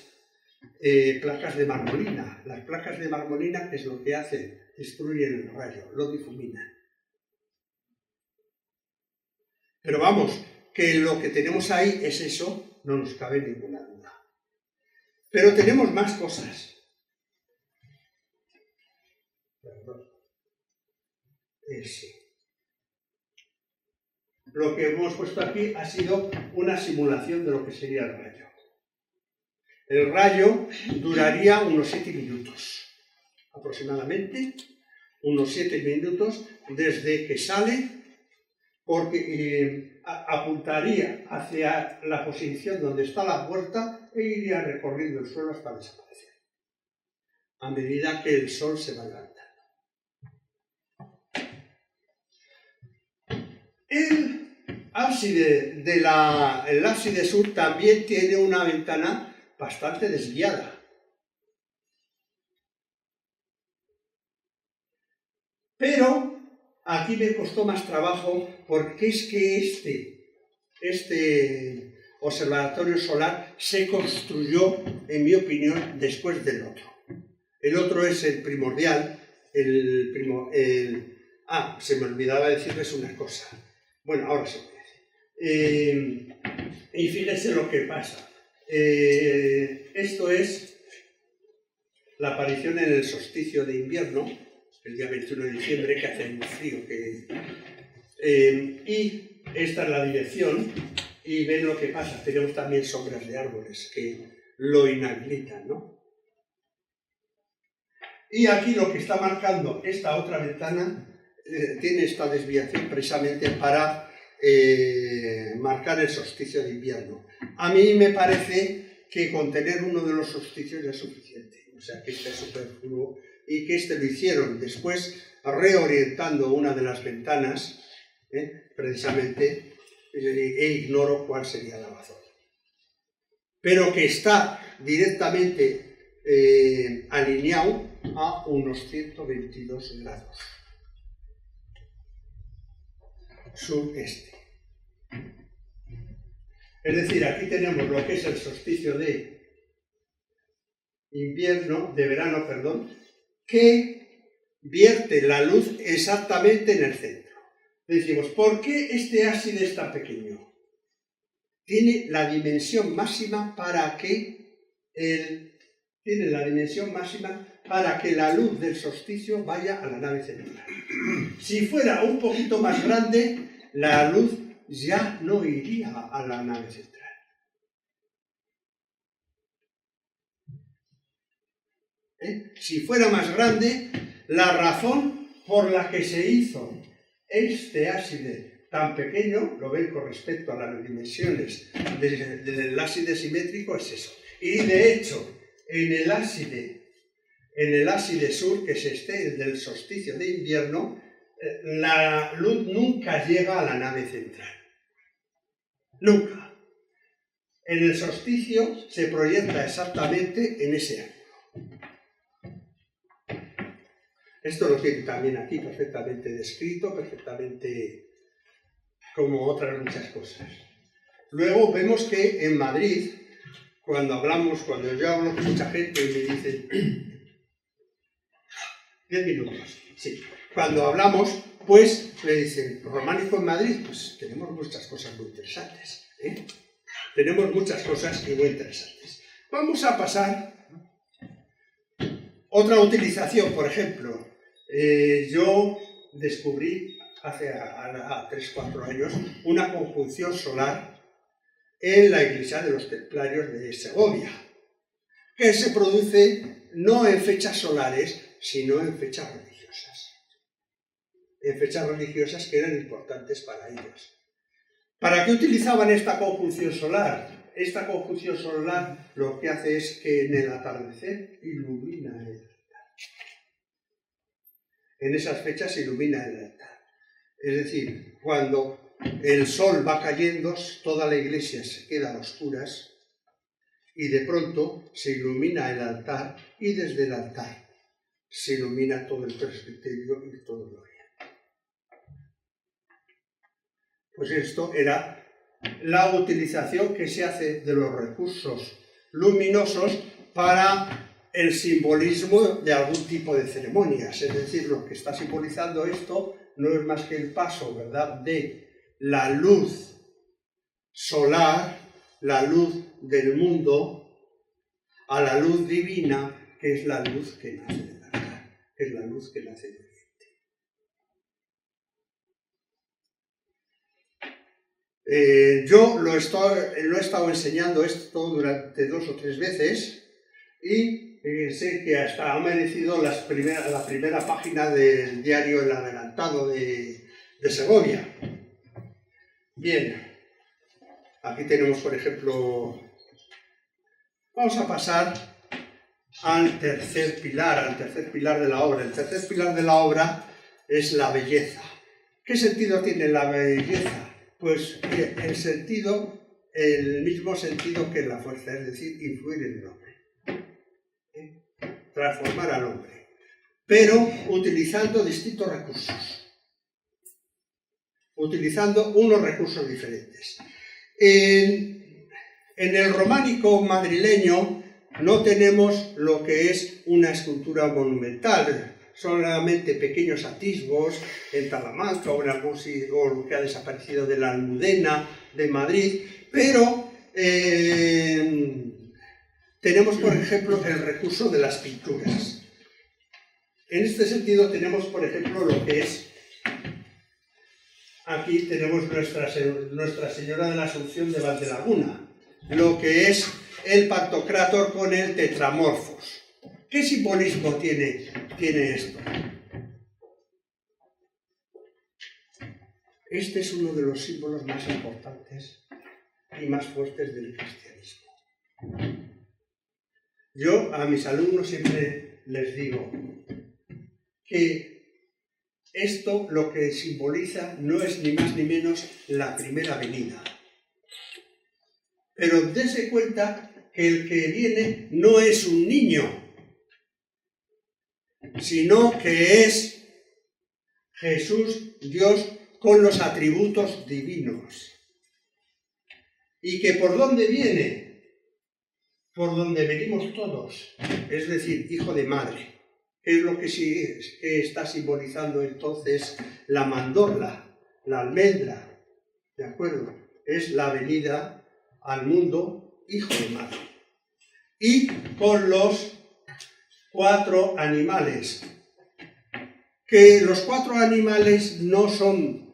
Speaker 1: placas de marmolina. Las placas de marmolina, ¿qué es lo que hacen? Destruyen el rayo, lo difuminan. Pero vamos, que lo que tenemos ahí es eso, no nos cabe ninguna duda. Pero tenemos más cosas. Perdón. Sí. Lo que hemos puesto aquí ha sido una simulación de lo que sería el rayo. El rayo duraría unos 7 minutos, aproximadamente, unos 7 minutos desde que sale, porque apuntaría hacia la posición donde está la puerta e iría recorriendo el suelo hasta desaparecer, a medida que el sol se va levantando. El ábside sur también tiene una ventana bastante desviada. Pero aquí me costó más trabajo porque es que este observatorio solar se construyó, en mi opinión, después del otro. El otro es el primordial, se me olvidaba decirles una cosa. Bueno, ahora se puede decir. Y fíjense lo que pasa. Esto es la aparición en el solsticio de invierno, el día 21 de diciembre, que hace muy frío. Y esta es la dirección, y ven lo que pasa. Tenemos también sombras de árboles que lo inhabilitan, ¿no? Y aquí lo que está marcando esta otra ventana tiene esta desviación precisamente para marcar el solsticio de invierno. A mí me parece que con tener uno de los solsticios ya es suficiente, o sea que este es superfluo y que este lo hicieron después reorientando una de las ventanas, precisamente, e ignoro cuál sería la razón. Pero que está directamente alineado a unos 122 grados. Sureste. Es decir, aquí tenemos lo que es el solsticio de verano, que vierte la luz exactamente en el centro. Decimos, ¿por qué este ábside es tan pequeño? Tiene la dimensión máxima para que la luz del solsticio vaya a la nave central. Si fuera un poquito más grande, la luz ya no iría a la nave central. Si fuera más grande, la razón por la que se hizo este ábside tan pequeño, lo ven con respecto a las dimensiones del ábside simétrico, es eso. Y de hecho, en el ábside sur, que es el del solsticio de invierno, la luz nunca llega a la nave central. Nunca. En el solsticio se proyecta exactamente en ese ángulo. Esto lo tiene también aquí perfectamente descrito, perfectamente como otras muchas cosas. Luego vemos que en Madrid, cuando yo hablo con mucha gente y me dicen 10 minutos, sí. Cuando hablamos, pues le dicen, románico en Madrid, pues tenemos muchas cosas muy interesantes. Tenemos muchas cosas muy interesantes. Vamos a pasar otra utilización, por ejemplo. Yo descubrí hace 3-4 años una conjunción solar en la iglesia de los Templarios de Segovia, que se produce no en fechas solares, sino en fechas religiosas. En fechas religiosas que eran importantes para ellos. ¿Para qué utilizaban esta conjunción solar? Esta conjunción solar lo que hace es que en el atardecer ilumina el altar. En esas fechas se ilumina el altar. Es decir, cuando el sol va cayendo, toda la iglesia se queda a oscuras y de pronto se ilumina el altar y desde el altar se ilumina todo el presbiterio y todo el oriente. Pues esto era la utilización que se hace de los recursos luminosos para el simbolismo de algún tipo de ceremonias. Es decir, lo que está simbolizando esto no es más que el paso, ¿verdad?, de la luz solar, la luz del mundo, a la luz divina, que es la luz que nace del altar, que es la luz que nace del oriente. Yo lo he estado enseñando esto durante 2 o 3 veces y sé que hasta ha merecido la primera página del diario El Adelantado de Segovia. Bien, aquí tenemos, por ejemplo, vamos a pasar al tercer pilar de la obra. El tercer pilar de la obra es la belleza. ¿Qué sentido tiene la belleza? Pues el mismo sentido que la fuerza, es decir, influir en el hombre. Transformar al hombre, pero utilizando distintos recursos, utilizando unos recursos diferentes. En el románico madrileño no tenemos lo que es una escultura monumental, solamente pequeños atisbos en Talamanca o lo que ha desaparecido de la Almudena de Madrid, pero tenemos, por ejemplo, el recurso de las pinturas. En este sentido tenemos, por ejemplo, lo que es, aquí tenemos Nuestra Señora de la Asunción de Valdelaguna, lo que es el Pantocrátor con el Tetramorfos. ¿Qué simbolismo tiene esto? Este es uno de los símbolos más importantes y más fuertes del cristianismo. Yo a mis alumnos siempre les digo que esto lo que simboliza no es ni más ni menos la primera venida. Pero dense cuenta que el que viene no es un niño, sino que es Jesús, Dios, con los atributos divinos. ¿Y que por dónde viene? Por donde venimos todos, es decir, hijo de madre. ¿Qué es lo que está simbolizando entonces la mandorla, la almendra? ¿De acuerdo? Es la venida al mundo, hijo de madre. Y con los 4 animales, que los 4 animales no son,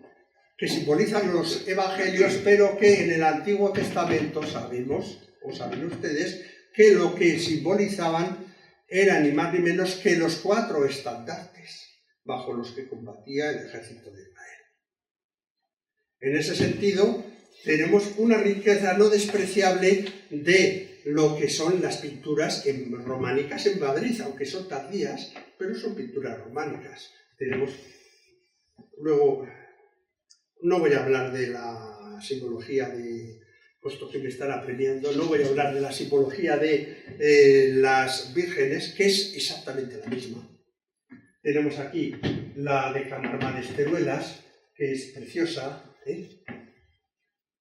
Speaker 1: que simbolizan los evangelios, pero que en el Antiguo Testamento sabemos, o saben ustedes, que lo que simbolizaban eran ni más ni menos que los 4 estandartes bajo los que combatía el ejército de Israel. En ese sentido, tenemos una riqueza no despreciable de lo que son las pinturas románicas en Madrid, aunque son tardías, pero son pinturas románicas. Tenemos, luego, no voy a hablar de la simbología de, puesto que me están apremiando, no voy a hablar de la simbología de las vírgenes, que es exactamente la misma. Tenemos aquí la de Camarma de Esteruelas, que es preciosa,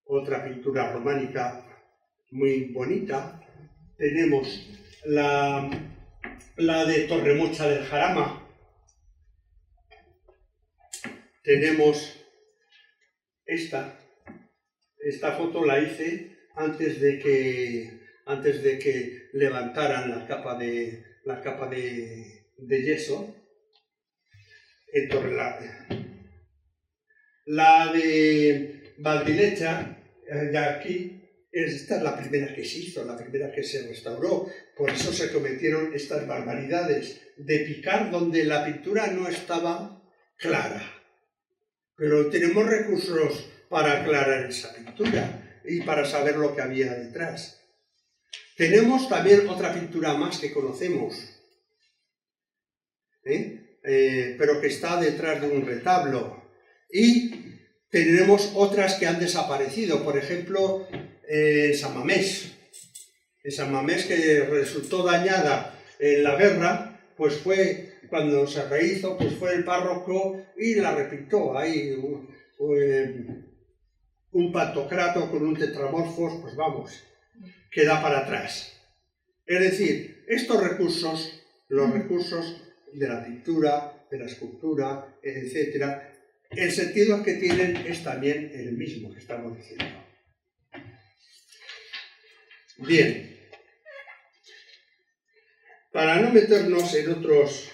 Speaker 1: otra pintura románica muy bonita. Tenemos la de Torremocha del Jarama. Tenemos esta foto la hice antes de que levantaran la capa de yeso. La de Valdilecha, de aquí, esta es la primera que se hizo, la primera que se restauró. Por eso se cometieron estas barbaridades de picar donde la pintura no estaba clara. Pero tenemos recursos para aclarar esa pintura y para saber lo que había detrás. Tenemos también otra pintura más que conocemos, pero que está detrás de un retablo. Y tenemos otras que han desaparecido, por ejemplo, San Mamés. En San Mamés, que resultó dañada en la guerra, pues fue, cuando se rehizo, pues fue el párroco y la repintó. Ahí un pantocrato con un tetramorfos, pues vamos, queda para atrás. Es decir, estos recursos, los recursos de la pintura, de la escultura, etc., el sentido que tienen es también el mismo que estamos diciendo. Bien, para no meternos en otros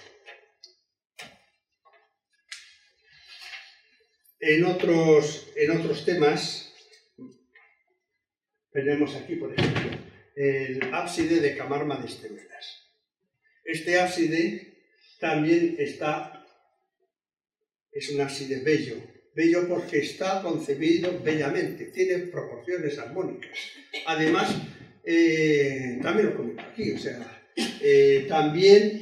Speaker 1: temas, tenemos aquí, por ejemplo, el ábside de Camarma de Esteruelas. Este ábside también es un ábside bello porque está concebido bellamente, tiene proporciones armónicas. Además, también lo comento aquí, o sea, también,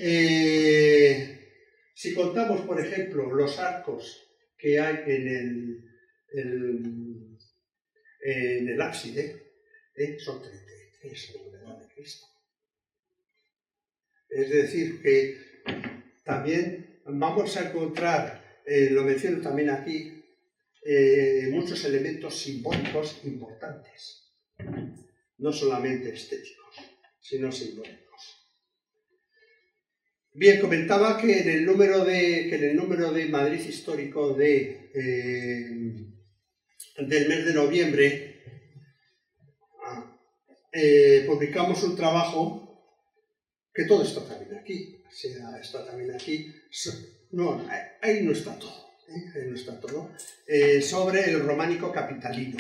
Speaker 1: si contamos, por ejemplo, los arcos que hay en el ábside, son 33 en la edad de Cristo. Es decir, que también vamos a encontrar, lo menciono también aquí, muchos elementos simbólicos importantes, no solamente estéticos, sino simbólicos. Bien, comentaba que en el número de Madrid histórico del mes de noviembre publicamos un trabajo que todo está también aquí, o sea, está también aquí, no, ahí no está todo, ahí no está todo, sobre el románico capitalino,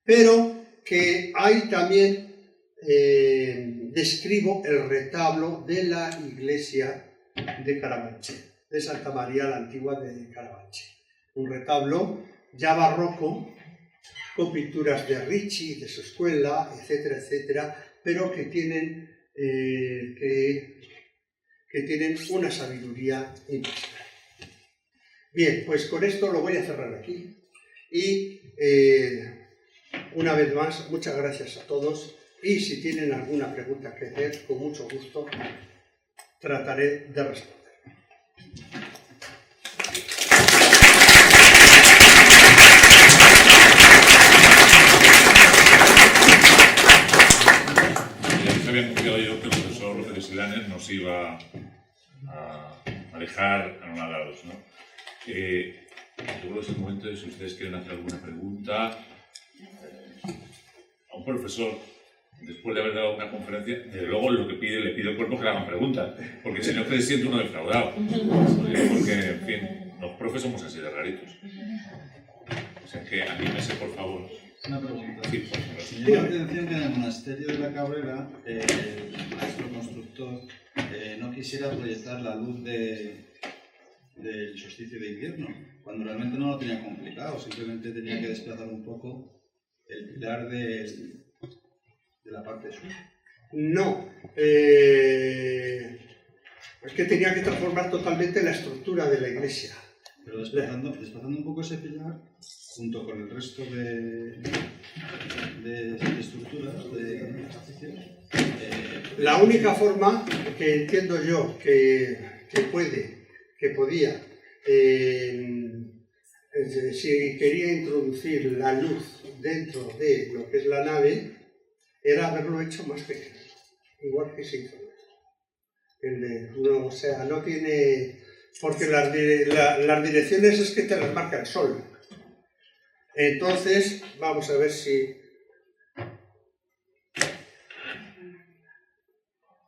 Speaker 1: pero que ahí también describo el retablo de la iglesia de Carabanchel, de Santa María la Antigua de Carabanchel, un retablo ya barroco, con pinturas de Ricci, de su escuela, etcétera, etcétera, pero que tienen una sabiduría impresionante. Bien, pues con esto lo voy a cerrar aquí. Y una vez más, muchas gracias a todos. Y si tienen alguna pregunta que hacer, con mucho gusto trataré de responder.
Speaker 3: Había anunciado yo que el profesor López de Silanes nos iba a dejar anonadados, ¿no? Yo creo que es el momento de si ustedes quieren hacer alguna pregunta a un profesor, después de haber dado una conferencia, desde luego lo que le pido al cuerpo que le hagan preguntas, porque si no, que se siente uno defraudado. Porque, en fin, los profes somos así de raritos. O sea que anímese, por favor.
Speaker 4: Una pregunta.
Speaker 3: Sí, por favor.
Speaker 4: Me llama la atención que en el monasterio de la Cabrera el maestro constructor quisiera proyectar la luz del solsticio de invierno, cuando realmente no lo tenía complicado, simplemente tenía que desplazar un poco el pilar de la parte sur.
Speaker 1: No, es que tenía que transformar totalmente la estructura de la iglesia.
Speaker 4: Pero desplazando un poco ese pilar, junto con el resto de estructuras, de ejercicios.
Speaker 1: La única forma que entiendo yo que podía, si quería introducir la luz dentro de lo que es la nave, era haberlo hecho más pequeño, igual que se hizo. O sea, no tiene... Porque las direcciones es que te las marca el sol. Entonces, vamos a ver si...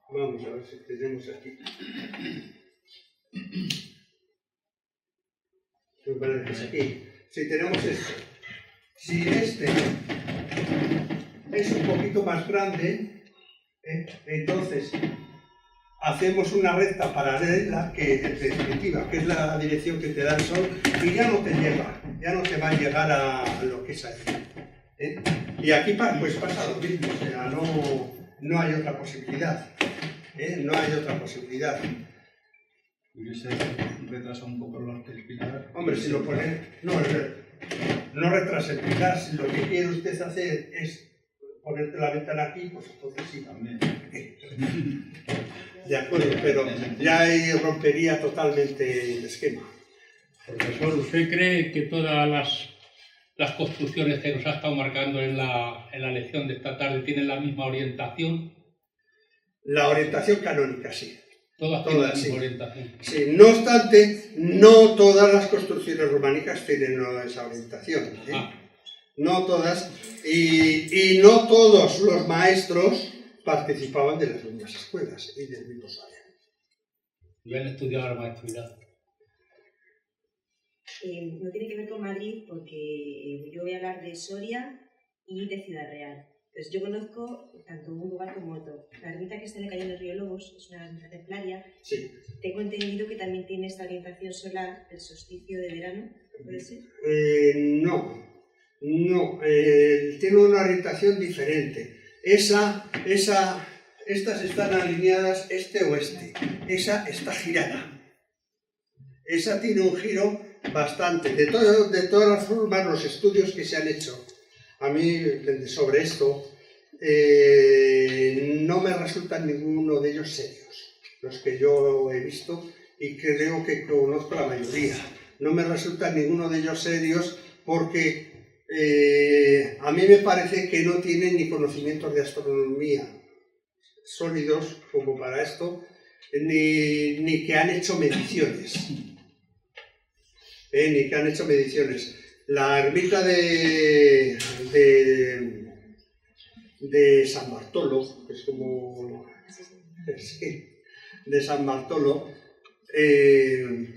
Speaker 1: Vamos a ver si tenemos aquí. Me parece que es aquí. Si tenemos esto. Si este es un poquito más grande, entonces hacemos una recta paralela que en definitiva, que es la dirección que te da el sol, y ya no te llega, ya no te va a llegar a lo que es ahí. Y aquí pues pasa lo mismo, o sea, no hay otra posibilidad. No hay otra posibilidad.
Speaker 4: ¿Hubiese retrasado un poco el pilar?
Speaker 1: Hombre, si lo pone... No retrasa el pilar, si lo que quiere usted hacer es ponerte la ventana aquí, pues entonces sí.
Speaker 4: También.
Speaker 1: De acuerdo, pero ya ahí rompería totalmente el esquema.
Speaker 5: Profesor, ¿usted cree que todas las construcciones que nos ha estado marcando en la lección de esta tarde tienen la misma orientación?
Speaker 1: La orientación canónica, sí.
Speaker 5: Todas tienen la misma
Speaker 1: sí.
Speaker 5: orientación.
Speaker 1: Sí, no obstante, no todas las construcciones románicas tienen esa orientación. No todas, y no todos los maestros participaban de las mismas escuelas y del mismo saber.
Speaker 5: ¿Y han estudiado la maestría?
Speaker 2: No tiene que ver con Madrid porque yo voy a hablar de Soria y de Ciudad Real. Entonces yo conozco tanto un lugar como otro. La ermita que está en el Cañón del Río Lobos es una ermita templaria.
Speaker 1: Sí.
Speaker 2: Tengo entendido que también tiene esta orientación solar del solsticio de verano, ¿puede ser?
Speaker 1: No, tiene una orientación diferente. Estas están alineadas este-oeste, esa está girada. Esa tiene un giro bastante. De todas las formas, los estudios que se han hecho a mí sobre esto no me resultan ninguno de ellos serios, los que yo he visto y creo que conozco la mayoría. No me resultan ninguno de ellos serios porque a mí me parece que no tienen ni conocimientos de astronomía sólidos como para esto, ni que han hecho mediciones. Ni que han hecho mediciones. La ermita de San Bartolo, que es como... de San Bartolo,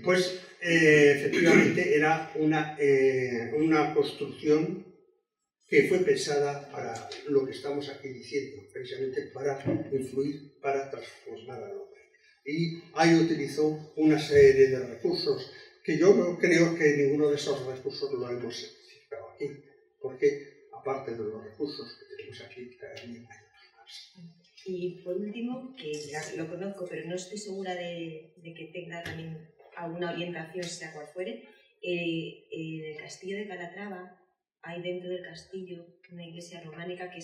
Speaker 1: pues efectivamente era una construcción que fue pensada para lo que estamos aquí diciendo, precisamente para influir, para transformar al hombre. Y ahí utilizó una serie de recursos que yo no creo que ninguno de esos recursos lo hemos citado aquí, porque aparte de los recursos que tenemos aquí, también hay otros más.
Speaker 2: Y por último, que lo conozco, pero no estoy segura de que tenga también alguna orientación, sea cual fuere, en el castillo de Calatrava hay dentro del castillo una iglesia románica que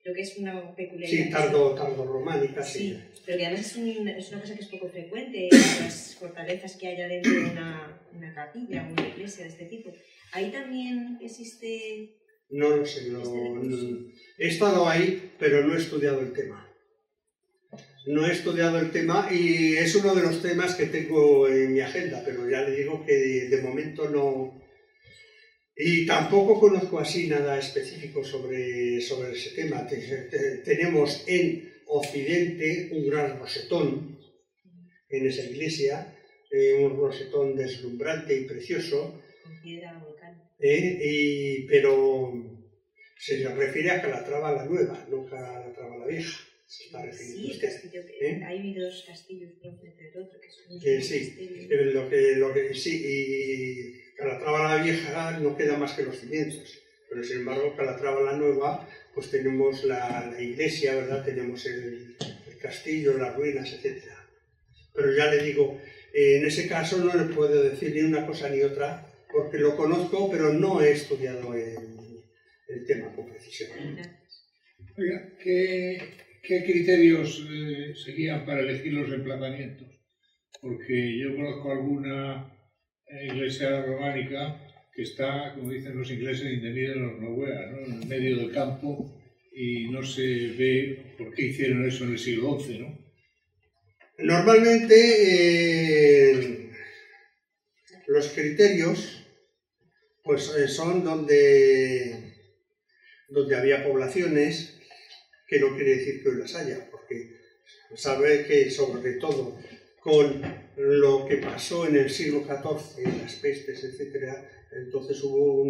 Speaker 2: creo que es una peculiaridad.
Speaker 1: Sí, tardo románica, sí.
Speaker 2: Pero que además es una cosa que es poco frecuente, las fortalezas que haya dentro de una capilla o una iglesia de este tipo. ¿Ahí también existe...?
Speaker 1: No lo sé, he estado ahí, pero no he estudiado el tema. No he estudiado el tema y es uno de los temas que tengo en mi agenda, pero ya le digo que de momento no... Y tampoco conozco así nada específico sobre ese tema. Tenemos en Occidente un gran rosetón en esa iglesia, un rosetón deslumbrante y precioso,
Speaker 2: Con piedra volcán.
Speaker 1: pero se refiere a Calatrava la nueva, no Calatrava la vieja. Se está refiriendo
Speaker 2: Sí, el
Speaker 1: usted.
Speaker 2: castillo, hay dos castillos.
Speaker 1: Sí, sí, y Calatrava la Vieja no queda más que los cimientos, pero sin embargo Calatrava la Nueva, pues tenemos la iglesia, ¿verdad? Tenemos el castillo, las ruinas, etc. Pero ya le digo, en ese caso no le puedo decir ni una cosa ni otra, porque lo conozco, pero no he estudiado el tema con precisión.
Speaker 6: Oiga, ¿qué criterios seguían para elegir los emplazamientos? Porque yo conozco alguna iglesia románica que está, como dicen los ingleses, in the middle of nowhere, ¿no? En el medio del campo, y no se ve por qué hicieron eso en el siglo XI, ¿no?
Speaker 1: Normalmente los criterios pues, son donde había poblaciones, que no quiere decir que hoy las haya, porque sabe que sobre todo con lo que pasó en el siglo XIV, las pestes, etc., entonces hubo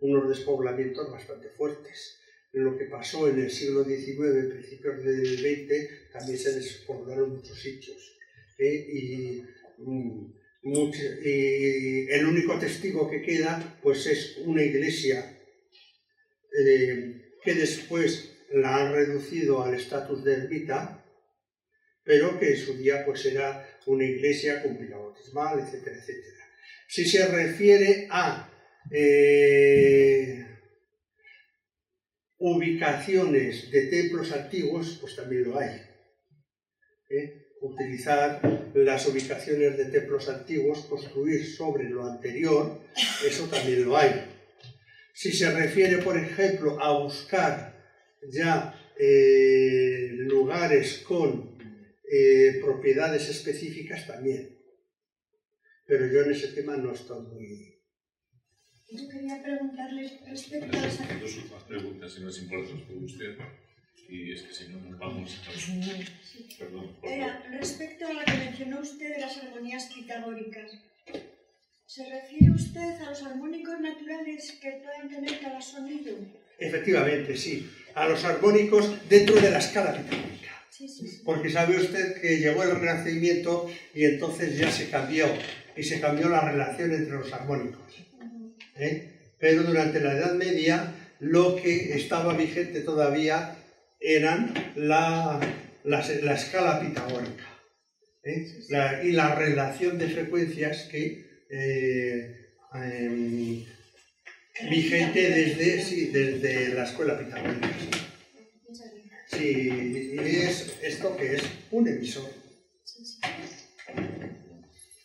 Speaker 1: unos despoblamientos bastante fuertes. Lo que pasó en el siglo XIX, principios del XX, también se despoblaron muchos sitios. Y el único testigo que queda pues es una iglesia que después la han reducido al estatus de ermita, pero que en su día pues era una iglesia con pila bautismal, etcétera, etcétera. Si se refiere a ubicaciones de templos antiguos, pues también lo hay. Utilizar las ubicaciones de templos antiguos, construir sobre lo anterior, eso también lo hay. Si se refiere, por ejemplo, a buscar ya lugares con propiedades específicas, también. Pero yo en ese tema no estoy muy...
Speaker 7: Yo quería preguntarles respecto a las...
Speaker 3: Dos últimas preguntas, si no les importa usted, y es que si no nos vamos a... Perdón.
Speaker 7: Respecto a lo que mencionó usted de las armonías pitagóricas, ¿se refiere usted a los armónicos naturales que pueden tener cada sonido?
Speaker 1: Efectivamente, sí. A los armónicos dentro de la escala pitagórica.
Speaker 7: Sí.
Speaker 1: Porque sabe usted que llegó el Renacimiento y entonces ya se cambió. Y se cambió la relación entre los armónicos. Pero durante la Edad Media lo que estaba vigente todavía eran la escala pitagórica. Y la relación de frecuencias que vigente desde la escuela pitagórica. Sí, y es esto que es un emisor.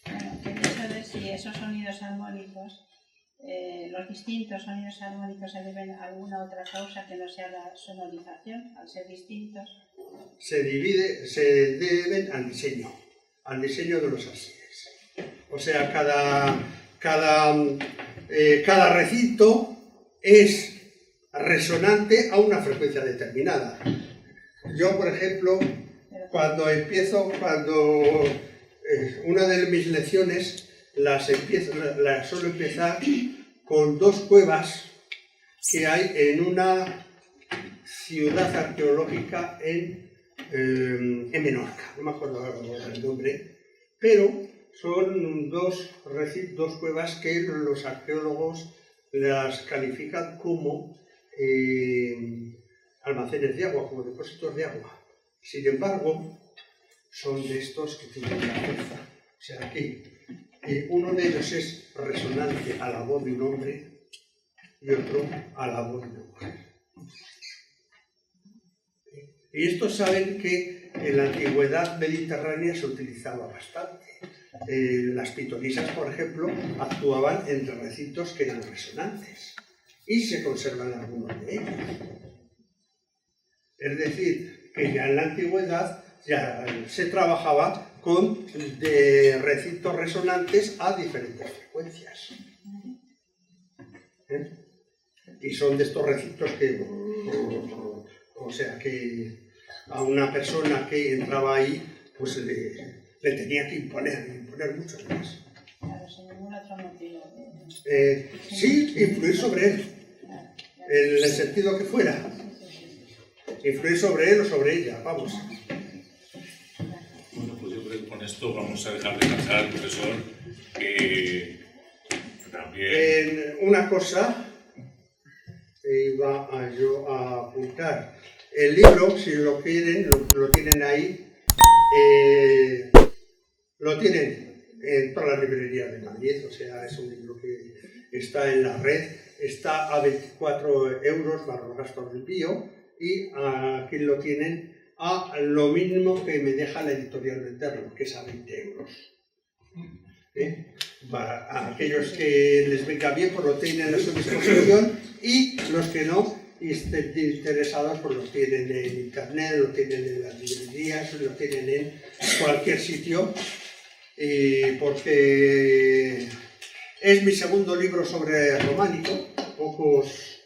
Speaker 8: Bueno, quería saber si esos sonidos armónicos, los distintos sonidos armónicos, se deben a alguna otra causa que no sea la sonorización, al ser distintos.
Speaker 1: Se deben al diseño de los arcilles. O sea, cada recinto es resonante a una frecuencia determinada. Yo, por ejemplo, cuando una de mis lecciones suelo empezar con dos cuevas que hay en una ciudad arqueológica en Menorca, no me acuerdo el nombre, pero son dos cuevas que los arqueólogos las califican como almacenes de agua, como depósitos de agua. Sin embargo, son de estos que tienen la fuerza. O sea que uno de ellos es resonante a la voz de un hombre y otro a la voz de una mujer. Y estos saben que en la antigüedad mediterránea se utilizaba bastante. Las pitonisas, por ejemplo, actuaban entre recintos que eran resonantes y se conservan algunos de ellos. Es decir, que ya en la antigüedad ya se trabajaba con recintos resonantes a diferentes frecuencias. Y son de estos recintos que, o sea, que a una persona que entraba ahí, pues le tenía que imponer mucho más.
Speaker 8: Claro, sin ningún otro motivo.
Speaker 1: Sí, influir sobre él, en el sentido que fuera. Influir sobre él o sobre ella, vamos.
Speaker 3: Bueno, pues yo creo que con esto vamos a dejar descansar al profesor, que también...
Speaker 1: Una cosa iba yo a apuntar. El libro, si lo quieren, lo tienen ahí, lo tienen en todas las librerías de Madrid, o sea, es un libro que está en la red, está a 24 euros para los gastos de envío, y aquí lo tienen a lo mínimo que me deja la editorial Venderlo, que es a 20 euros. Para aquellos que les venga bien, pues lo tienen a su disposición, y los que no estén interesados, pues lo tienen en internet, lo tienen en las librerías, lo tienen en cualquier sitio, porque es mi segundo libro sobre románico. Pocos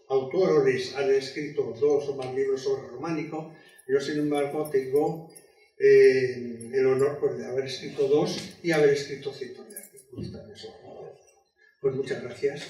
Speaker 1: autores han escrito 2 o más libros sobre románico. Yo, sin embargo, tengo el honor, pues, de haber escrito 2 y haber escrito cientos de artículos también sobre románico. Pues muchas gracias.